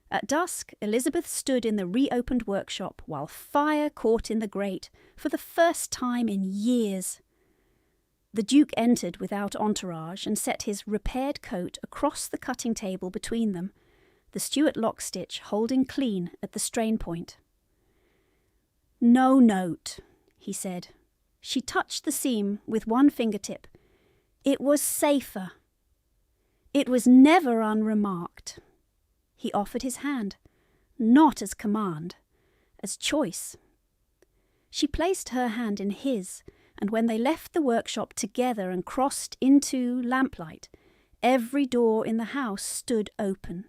At dusk, Elizabeth stood in the reopened workshop while fire caught in the grate for the first time in years. The Duke entered without entourage and set his repaired coat across the cutting table between them, the Stuart lockstitch holding clean at the strain point. "No note," he said. She touched the seam with one fingertip. It was safer. It was never unremarked. He offered his hand, not as command, as choice. She placed her hand in his, and when they left the workshop together and crossed into lamplight, every door in the house stood open.